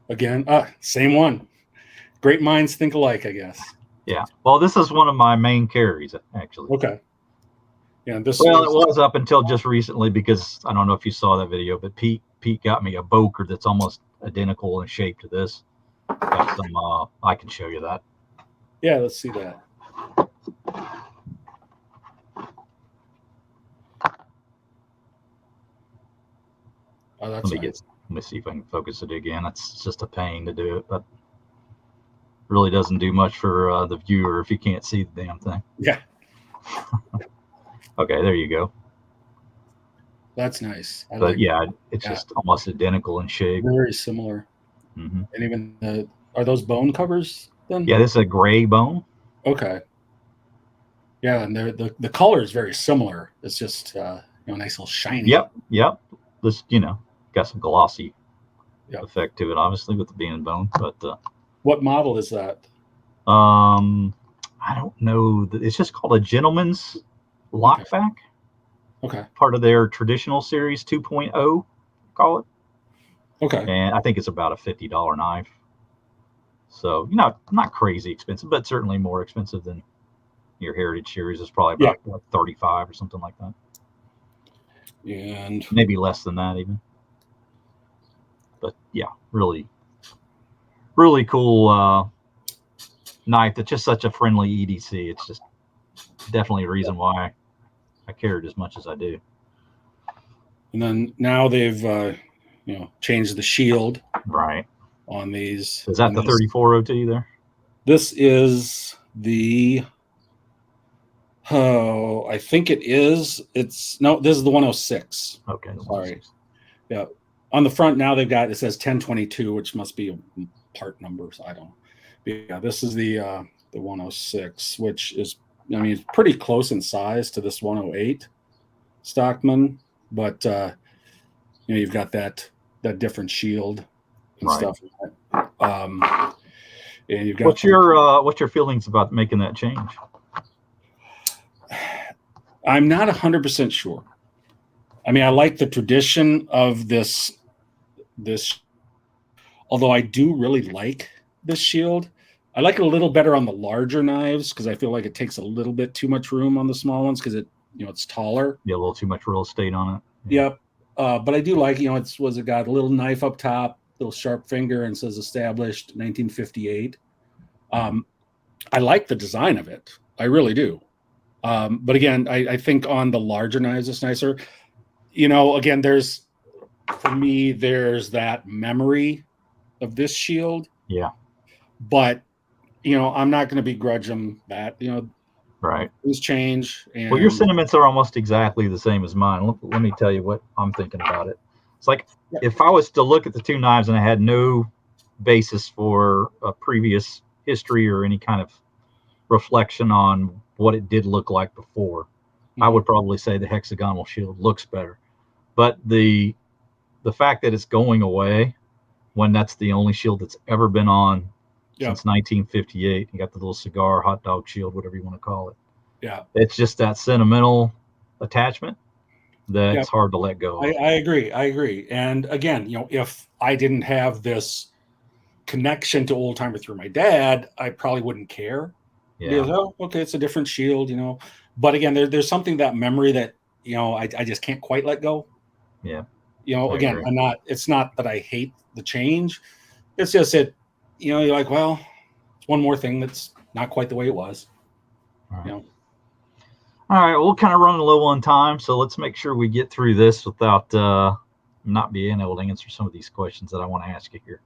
Again, same one. Great minds think alike, I guess. Yeah. Well, this is one of my main carries, actually. Okay. Yeah. It was up until just recently, because I don't know if you saw that video, but Pete got me a Boker that's almost identical in shape to this. Got some. I can show you that. Yeah, let's see that. Oh, that's nice. Let me see if I can focus it again. It's just a pain to do it, but really doesn't do much for the viewer if you can't see the damn thing. Yeah. Okay, there you go. That's nice. It's just almost identical in shape. Very similar. Mm-hmm. And even are those bone covers then? Yeah, this is a gray bone. Okay. Yeah, and the color is very similar. It's just nice little shiny. Yep. This got some glossy effect to it, obviously, with it being bone. But what model is that? I don't know. It's just called a gentleman's lockback. Okay. Part of their traditional series 2.0, call it. Okay. And I think it's about a $50 knife. So, not crazy expensive, but certainly more expensive than your Heritage series. Is probably about like 35 or something like that. And maybe less than that even. But yeah, really, really cool knife. That's just such a friendly EDC. It's just definitely a reason why I carried as much as I do. And then now they've changed the shield right on these. Is that the 34 OT there? This is the I think it is. This is the 106. Okay. Sorry. Yeah. On the front now it says 1022, which must be a part number. So I don't know. But yeah, this is the 106, which is, it's pretty close in size to this 108 Stockman, but you've got that different shield and stuff. And you've got what's your feelings about making that change? I'm not 100% sure. I like the tradition of this, although I do really like this shield. I like it a little better on the larger knives because I feel like it takes a little bit too much room on the small ones because it's taller. Yeah, a little too much real estate on it. Yeah. Yep. But I do like, it got a little knife up top, little sharp finger, and says established 1958. I like the design of it. I really do. But again, I think on the larger knives, it's nicer. again, for me, there's that memory of this shield. Yeah. But, I'm not going to begrudge them that, Right. things change. And Well, your sentiments are almost exactly the same as mine. Let me tell you what I'm thinking about it. It's like if I was to look at the two knives and I had no basis for a previous history or any kind of reflection on what it did look like before, I would probably say the hexagonal shield looks better. But the fact that it's going away when that's the only shield that's ever been on since 1958, you got the little cigar, hot dog shield, whatever you want to call it. Yeah. It's just that sentimental attachment that's hard to let go of. I agree. And again, if I didn't have this connection to Old Timer through my dad, I probably wouldn't care. Yeah. Because, okay, it's a different shield, But again, there's something, that memory that, I just can't quite let go. Yeah. Again, it's not that I hate the change. It's just that, you're like, well, it's one more thing that's not quite the way it was. All right. All right, we'll kind of run low on time, so let's make sure we get through this without not being able to answer some of these questions that I want to ask you here.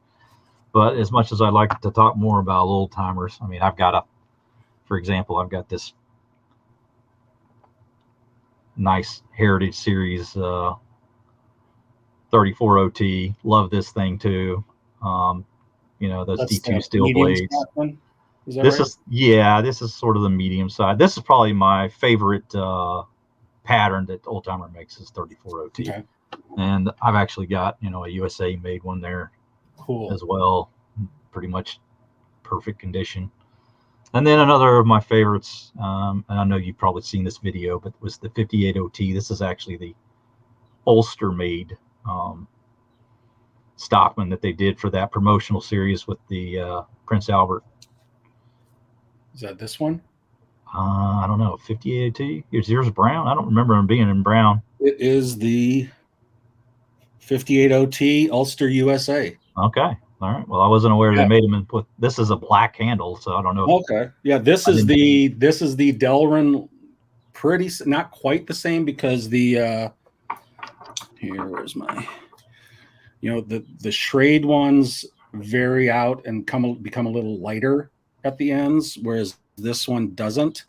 But as much as I'd like to talk more about old timers, I mean, for example, I've got this nice Heritage Series 34 OT. Love this thing too. Those That's D2 steel blades. This is sort of the medium side. This is probably my favorite pattern that Old Timer makes is 34 OT. Okay. And I've actually got, a USA made one there as well. Pretty much perfect condition. And then another of my favorites, and I know you've probably seen this video, but was the 58 OT. This is actually the Ulster made Stockman that they did for that promotional series with the Prince Albert. Is that this one? I don't know. 58 OT. Yours brown? I don't remember them being in brown. It is the 58 OT Ulster USA. Okay. All right. Well, I wasn't aware they made them with. This is a black handle, so I don't know. Okay. Yeah. This is the Delrin. Not quite the same because the here, where's my, the Schrade ones vary out and become a little lighter at the ends, whereas this one doesn't.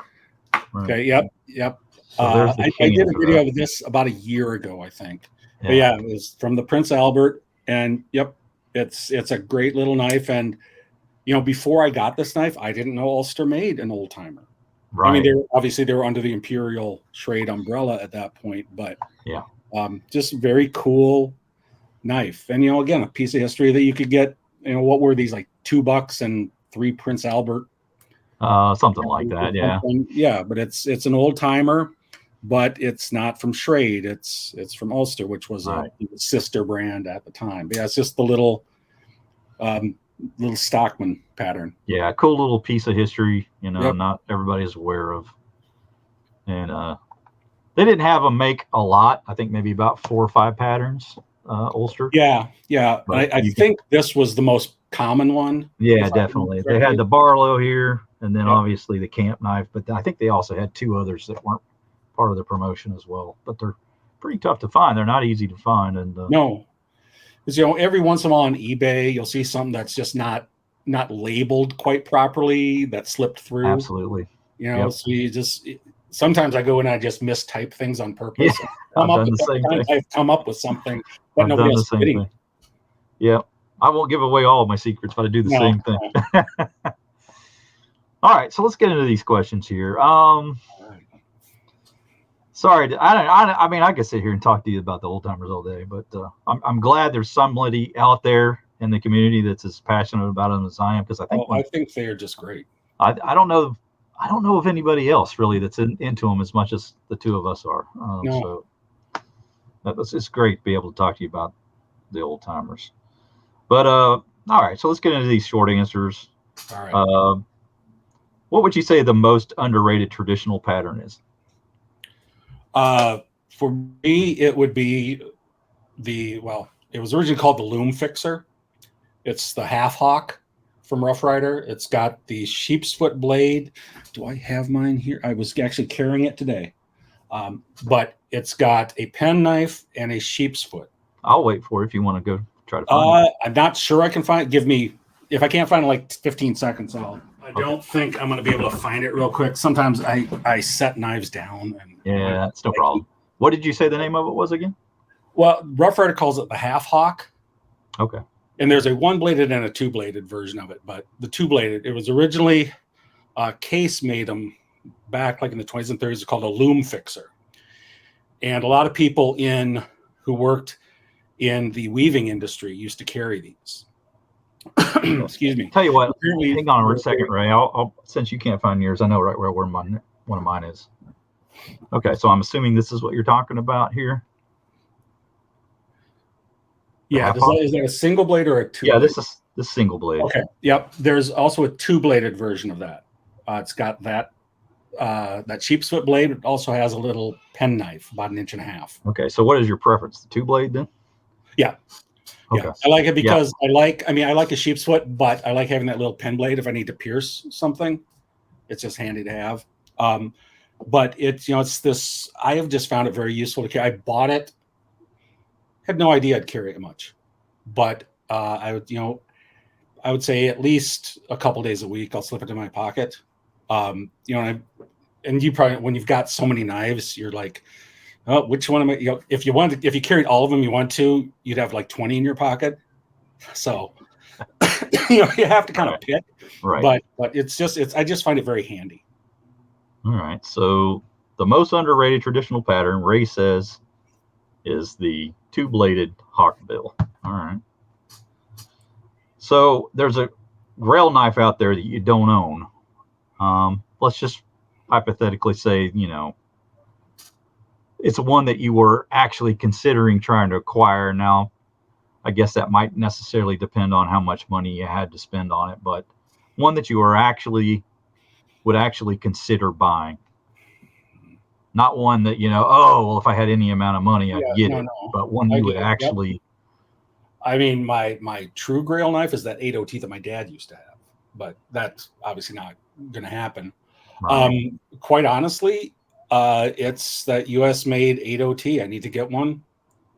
Right. Okay. Yep. So I did a video of this about a year ago, I think. Yeah. But yeah, it was from the Prince Albert, and it's a great little knife. And before I got this knife, I didn't know Ulster made an Old Timer. Right. I mean, they were under the Imperial Schrade umbrella at that point, but just very cool knife. And again, a piece of history that you could get. What were these, like $2 and 3 Prince Albert? Something like that, yeah. Yeah, but it's an Old Timer, but it's not from Schrade. It's from Ulster, which was a sister brand at the time. But yeah, it's just the little Stockman pattern. Yeah, cool little piece of history, not everybody's aware of. And they didn't have them make a lot. I think maybe about 4 or 5 patterns, Ulster. Yeah. I think this was the most common one. Yeah, definitely. They had the Barlow here, and then obviously the Camp knife. But I think they also had 2 others that weren't part of the promotion as well. But they're pretty tough to find. They're not easy to find. And no. Because, every once in a while on eBay, you'll see something that's just not labeled quite properly, that slipped through. Absolutely. So you just sometimes I go and I just mistype things on purpose. Yeah, I've come up with something that nobody else is getting. Yeah. I won't give away all of my secrets, but I do the same thing. All right, so let's get into these questions here. Sorry, I mean, I could sit here and talk to you about the old timers all day, but I'm glad there's somebody out there in the community that's as passionate about them as I am, because I think they are just great. I don't know of anybody else really that's into them as much as the two of us are. So it's great to be able to talk to you about the old timers. But all right, so let's get into these short answers. All right. What would you say the most underrated traditional pattern is? For me, it would be it was originally called the Loom Fixer. It's the Half Hawk from Rough Rider. It's got the sheep's foot blade. Do I have mine here? I was actually carrying it today. But it's got a penknife and a sheep's foot. I'll wait for it if you want to go try to find it. I'm not sure I can find. Give me, if I can't find it, like 15 seconds. I don't think I'm going to be able to find it real quick. Sometimes I set knives down. Yeah, that's no problem. What did you say the name of it was again? Well, Rough Rider calls it the half hawk. Okay. And there's a one-bladed and a two-bladed version of it. But the two-bladed, it was originally Case made them back like in the 20s and 30s. It's called a loom fixer. And a lot of people who worked in the weaving industry used to carry these. Excuse me. Tell you what, hang on a second, Ray. I'll since you can't find yours, I know right where one of mine is. Okay, so I'm assuming this is what you're talking about here. Yeah, is that a single blade or a two? Yeah, this is single blade. Okay. Yep. There's also a two-bladed version of that. It's got that sheep's foot blade. It also has a little penknife, about 1.5 inches. Okay, so what is your preference? The two blade then? Yeah. Okay. Yeah. I like it because I like a sheep's foot, but I like having that little pen blade if I need to pierce something. It's just handy to have. But it's this. I have just found it very useful to carry. I bought it. Had no idea I'd carry it much, but I would say at least a couple days a week I'll slip it in my pocket. And you probably, when you've got so many knives, you're like, oh, which one am I? If you carried all of them, you'd have like 20 in your pocket. So you have to kind of pick. Right. But I just find it very handy. All right. So the most underrated traditional pattern, Ray says, is the two-bladed hawkbill. All right. So there's a grail knife out there that you don't own. Let's just hypothetically say, it's one that you were actually considering trying to acquire. Now, I guess that might necessarily depend on how much money you had to spend on it, but one that you would actually consider buying. Not one that, if I had any amount of money, I'd get it. No. But one you would actually. Yep. I mean, my true grail knife is that 8OT that my dad used to have, but that's obviously not going to happen. Right. Quite honestly, it's that US made 8OT. I need to get one.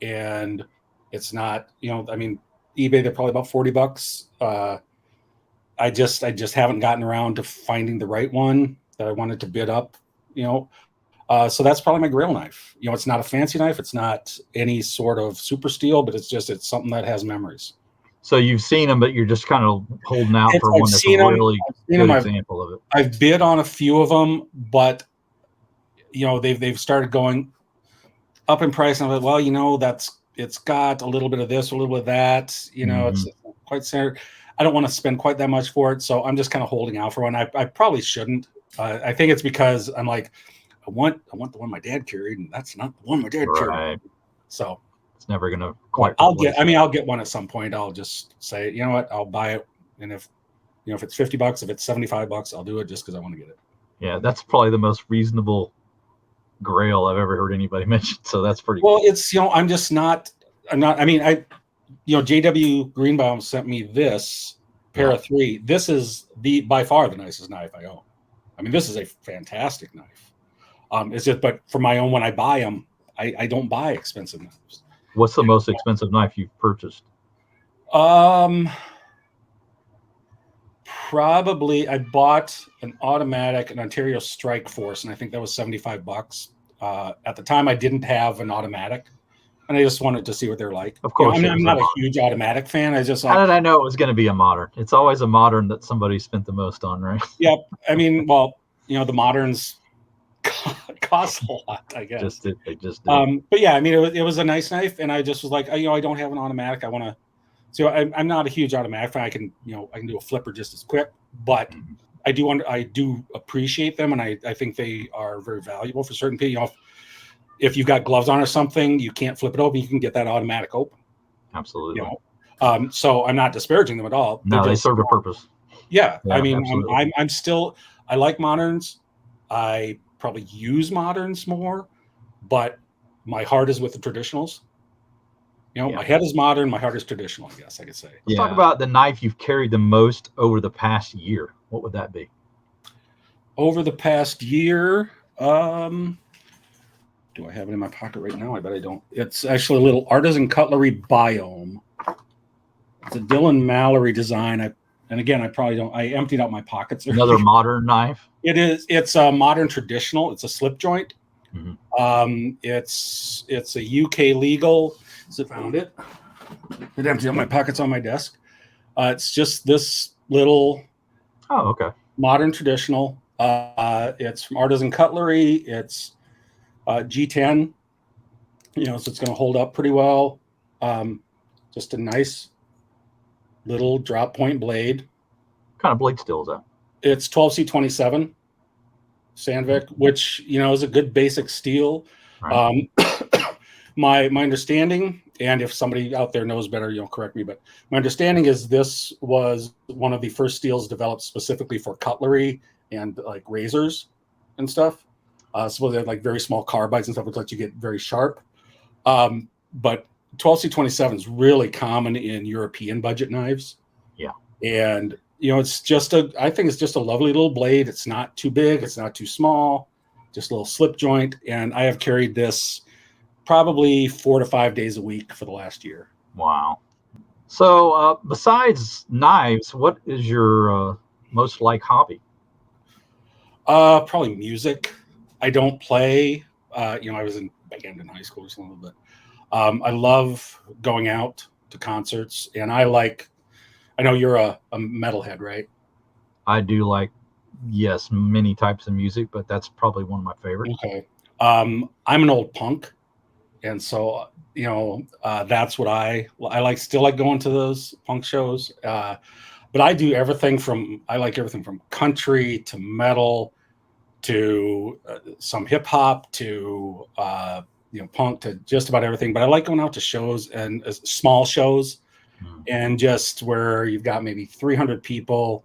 And it's not, eBay, they're probably about $40. I just haven't gotten around to finding the right one that I wanted to bid up, So that's probably my grail knife. It's not a fancy knife. It's not any sort of super steel, but it's something that has memories. So you've seen them, but you're just kind of holding out for one that's a really good example of it. I've bid on a few of them, but they've started going up in price. And I'm like, well, it's got a little bit of this, a little bit of that. It's quite centered. I don't want to spend quite that much for it, so I'm just kind of holding out for one. I probably shouldn't. I think it's because I'm like, I want the one my dad carried, and that's not the one my dad carried. So it's never gonna quite. I'll get one at some point. I'll just say, you know what, I'll buy it, and if it's $50, if it's $75, I'll do it just because I want to get it. Yeah, that's probably the most reasonable grail I've ever heard anybody mention. So that's pretty. Well, cool. It's I'm not. I mean, JW Greenbaum sent me this pair of 3. This is by far the nicest knife I own. I mean, this is a fantastic knife. It's just, but for my own, when I buy them, I don't buy expensive knives. What's the most expensive knife you've purchased? Probably I bought an Ontario Strike Force, and I think that was $75. At the time, I didn't have an automatic, and I just wanted to see what they're like. Of course, I'm not a huge automatic fan. How did I know it was going to be a modern? It's always a modern that somebody spent the most on, right? Yep. I mean, well, the moderns cost a lot, I guess. They just did. But yeah, I mean, it was a nice knife, and I just was like, I don't have an automatic. I want to. So I'm not a huge automatic fan. I can do a flipper just as quick, but I do appreciate them, and I think they are very valuable for certain people. If you've got gloves on or something, you can't flip it open. You can get that automatic open. Absolutely. So I'm not disparaging them at all. No, they serve a purpose. Yeah, I mean, I like moderns. I probably use moderns more, but my heart is with the traditionals. My head is modern, my heart is traditional, I guess I could say. Let's talk about the knife you've carried the most over the past year. What would that be? Over the past year, Do I have it in my pocket right now? I bet I don't. It's actually a little artisan cutlery biome. It's a Dylan Mallory design. And again, I probably don't. I emptied out my pockets. Another modern knife. It is. It's a modern traditional. It's a slip joint. Mm-hmm. It's a UK legal. So I found it. It emptied out my pockets on my desk. It's just this little. Oh, okay. Modern traditional. It's from Artisan Cutlery. It's G10. So it's going to hold up pretty well. Just a nice little drop point blade. What kind of blade steel is that? It's 12C27 Sandvik, which is a good basic steel. Right. My understanding, and if somebody out there knows better, correct me, but my understanding is this was one of the first steels developed specifically for cutlery and like razors and stuff. So they had like very small carbides and stuff, which let you get very sharp. But 12C27 is really common in European budget knives. Yeah. And I think it's just a lovely little blade. It's not too big, it's not too small, just a little slip joint. And I have carried this probably 4 to 5 days a week for the last year. Wow. So besides knives, what is your most liked hobby? Probably music. I don't play. I was in band in high school or something, but I love going out to concerts, and I know you're a metalhead, right? I do like, yes, many types of music, but that's probably one of my favorites. Okay. I'm an old punk, and so that's what I like. Still like going to those punk shows, but I do everything from country to metal to some hip hop to punk to just about everything. But I like going out to shows and small shows. And just where you've got maybe 300 people,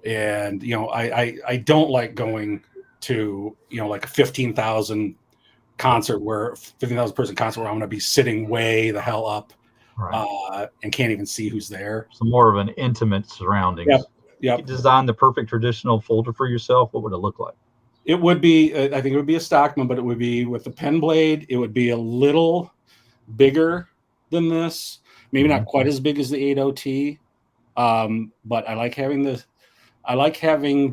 and I don't like going to like a 15,000 concert where 15,000 person concert where I'm going to be sitting way the hell up, right. And can't even see who's there. So more of an intimate surroundings. Yep. If you design the perfect traditional folder for yourself, what would it look like? It would be, I think it would be a Stockman, but it would be with the pen blade. It would be a little bigger than this. Maybe not quite as big as the 80T, but I like having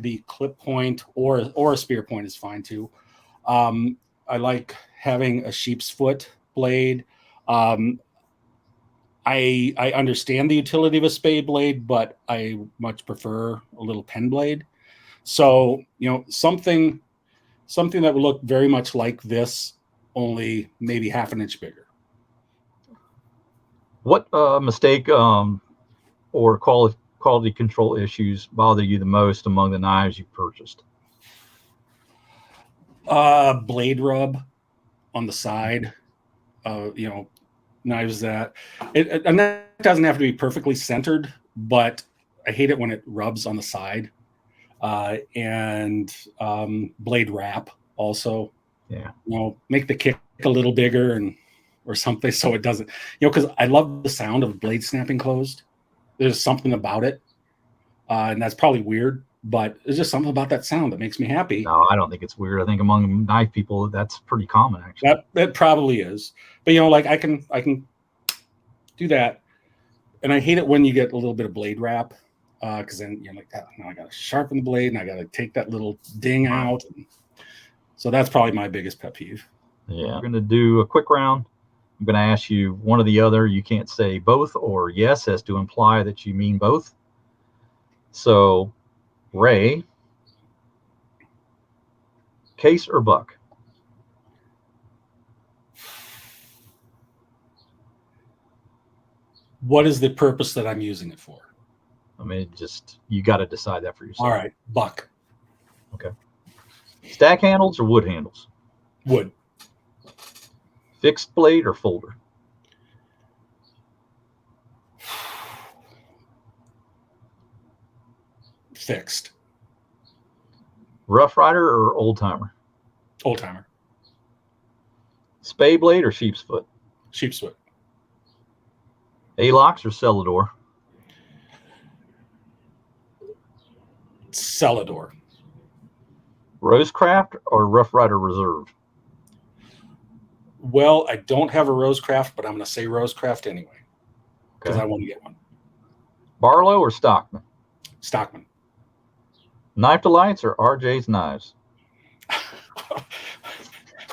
the clip point or a spear point is fine too. I like having a sheep's foot blade. I understand the utility of a spade blade, but I much prefer a little pen blade. So something that would look very much like this, only maybe half an inch bigger. What mistake or quality control issues bother you the most among the knives you purchased? Blade rub on the side. Knives that and that doesn't have to be perfectly centered, but I hate it when it rubs on the side. And blade wrap also. Yeah. Make the kick a little bigger or something so it doesn't, because I love the sound of blade snapping closed. There's something about it, and that's probably weird, but there's just something about that sound that makes me happy. No, I don't think it's weird. I think among knife people, that's pretty common, actually. That probably is, but I can do that, and I hate it when you get a little bit of blade wrap, because then you're like, oh, now I got to sharpen the blade, and I got to take that little ding out. So that's probably my biggest pet peeve. Yeah, we're going to do a quick round. I'm going to ask you one or the other. You can't say both or yes as to imply that you mean both. So, Ray, case or buck? What is the purpose that I'm using it for? I mean, you got to decide that for yourself. All right, buck. Okay. Stack handles or wood handles? Wood. Fixed blade or folder? Fixed. Rough Rider or Old Timer? Old Timer. Spade blade or sheep's foot? Sheep's foot. Alox or Celador? Celador. Rosecraft or Rough Rider Reserve? Well, I don't have a Rosecraft, but I'm going to say Rosecraft anyway because Okay. I want to get one. Barlow or Stockman? Stockman. Knife Delights or RJ's Knives?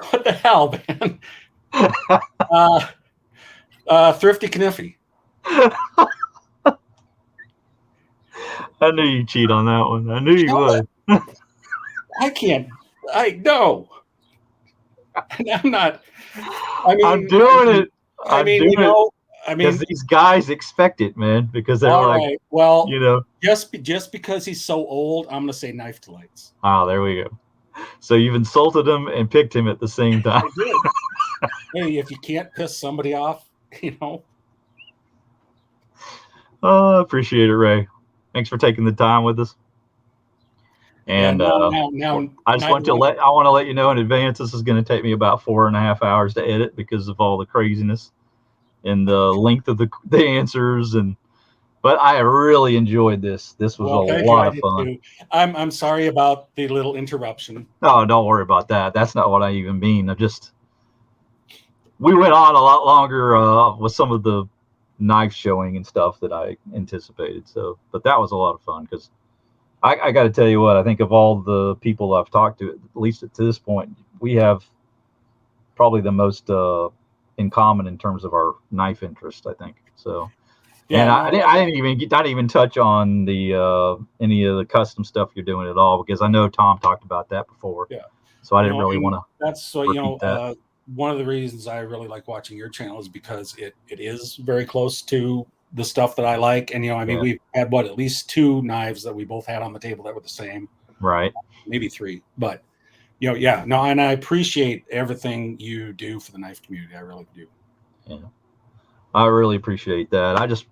What the hell, man? Thrifty Kaniffy. I knew you'd cheat on that one. I knew you would. I can't. No. I'm not. I mean, I'm doing it. I mean, because these guys expect it, man. Because they're all like, right. Well, just because he's so old, I'm gonna say Knife Delights. Oh, there we go. So you've insulted him and picked him at the same time. I did. Hey, if you can't piss somebody off, Oh, I appreciate it, Ray. Thanks for taking the time with us. And I just want to let you know in advance this is going to take me about 4.5 hours to edit because of all the craziness and the length of the answers. But I really enjoyed this. This was a lot of fun. Too. I'm sorry about the little interruption. No, don't worry about that. That's not what I even mean. We went on a lot longer with some of the knife showing and stuff that I anticipated. But that was a lot of fun because I got to tell you what, I think of all the people I've talked to, at least to this point, we have probably the most in common in terms of our knife interest, I think. So, yeah, and I didn't even touch on the any of the custom stuff you're doing at all because I know Tom talked about that before. Yeah. So I didn't really want to. That's what one of the reasons I really like watching your channel is because it is very close to the stuff that I like. And, we've had at least 2 knives that we both had on the table that were the same. Right. Maybe 3, but and I appreciate everything you do for the knife community. I really do. Yeah. I really appreciate that. I just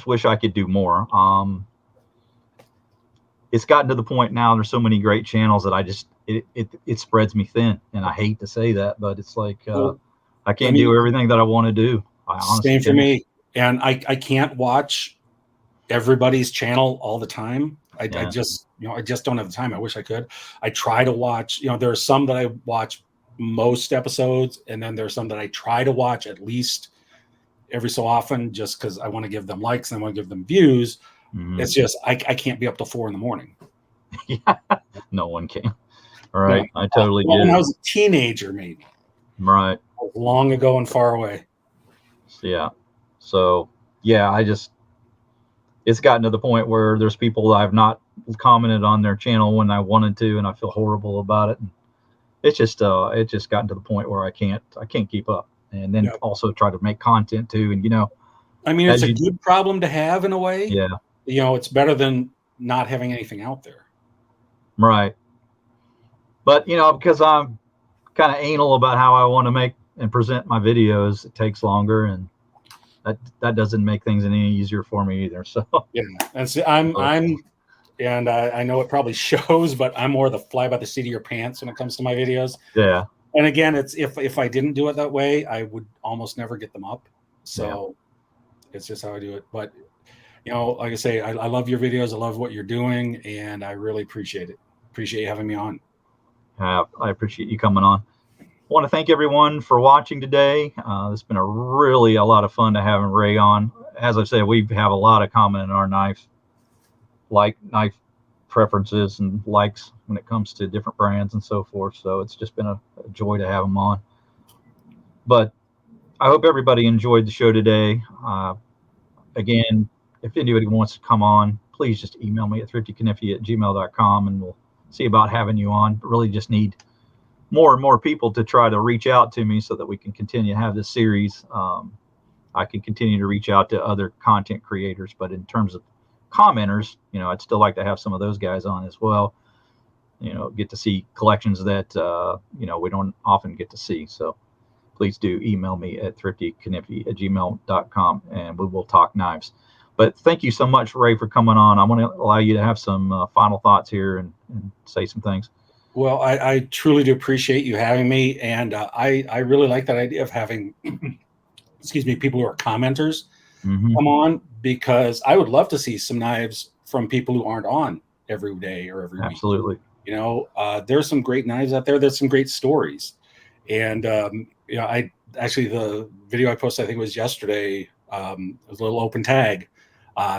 wish I could do more. It's gotten to the point now, there's so many great channels that it spreads me thin. And I hate to say that, but it's like, I can't do everything that I want to do. Same for me. And I can't watch everybody's channel all the time. I just don't have the time. I wish I could. I try to watch, there are some that I watch most episodes, and then there's some that I try to watch at least every so often just because I want to give them likes and I want to give them views. Mm-hmm. It's just I can't be up till 4 a.m. Yeah, no one can. All right. I totally get it. When I was a teenager, maybe. Right. Long ago and far away. Yeah. So, yeah, it's gotten to the point where there's people I've not commented on their channel when I wanted to, and I feel horrible about it. And it's just gotten to the point where I can't keep up, and then also try to make content too. And it's a good problem to have in a way. Yeah. It's better than not having anything out there. Right. But because I'm kind of anal about how I want to make and present my videos, it takes longer, and that doesn't make things any easier for me either. So and see, and I know it probably shows, but I'm more the fly by the seat of your pants when it comes to my videos. Yeah. And again, it's if I didn't do it that way, I would almost never get them up. So it's just how I do it. But like I say, I love your videos. I love what you're doing, and I really appreciate it. Appreciate you having me on. I appreciate you coming on. I want to thank everyone for watching today. It's been a lot of fun to have Ray on. As I said, we have a lot of common in our knife preferences and likes when it comes to different brands and so forth. So it's just been a joy to have him on. But I hope everybody enjoyed the show today. Again, if anybody wants to come on, please just email me at thriftycaniffy@gmail.com, and we'll see about having you on. But really just need more and more people to try to reach out to me so that we can continue to have this series. I can continue to reach out to other content creators, but in terms of commenters, I'd still like to have some of those guys on as well. Get to see collections that we don't often get to see. So please do email me at thriftycaniffy@gmail.com, and we will talk knives. But thank you so much, Ray, for coming on. I want to allow you to have some final thoughts here and say some things. Well, I truly do appreciate you having me, and I really like that idea of having people who are commenters come on, because I would love to see some knives from people who aren't on every day or every week. Absolutely. There's some great knives out there. There's some great stories, and I actually, the video I posted, I think it was yesterday, was a little open tag,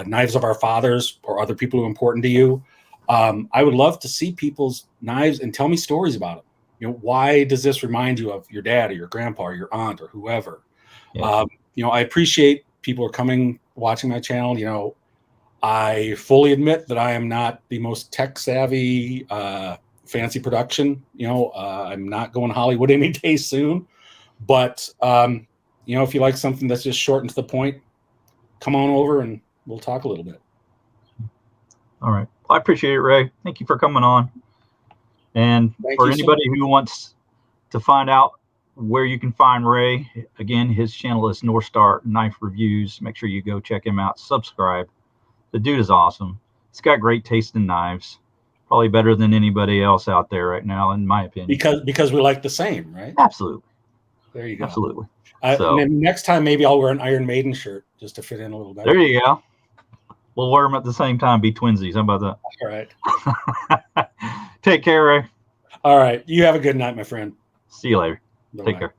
knives of our fathers or other people who are important to you. I would love to see people's knives and tell me stories about them. Why does this remind you of your dad or your grandpa or your aunt or whoever? Yeah. I appreciate people are coming, watching my channel. I fully admit that I am not the most tech savvy, fancy production. I'm not going Hollywood any day soon. But if you like something that's just short and to the point, come on over and we'll talk a little bit. All right. Well, I appreciate it, Ray. Thank you for coming on. And for anybody who wants to find out where you can find Ray, again, his channel is North Star Knife Reviews. Make sure you go check him out. Subscribe. The dude is awesome. He's got great taste in knives. Probably better than anybody else out there right now, in my opinion. Because we like the same, right? Absolutely. There you go. Absolutely. And then next time, maybe I'll wear an Iron Maiden shirt just to fit in a little better. There you go. We'll wear them at the same time. Be twinsies. How about that? All right. Take care, Ray. All right. You have a good night, my friend. See you later. Bye-bye. Take care.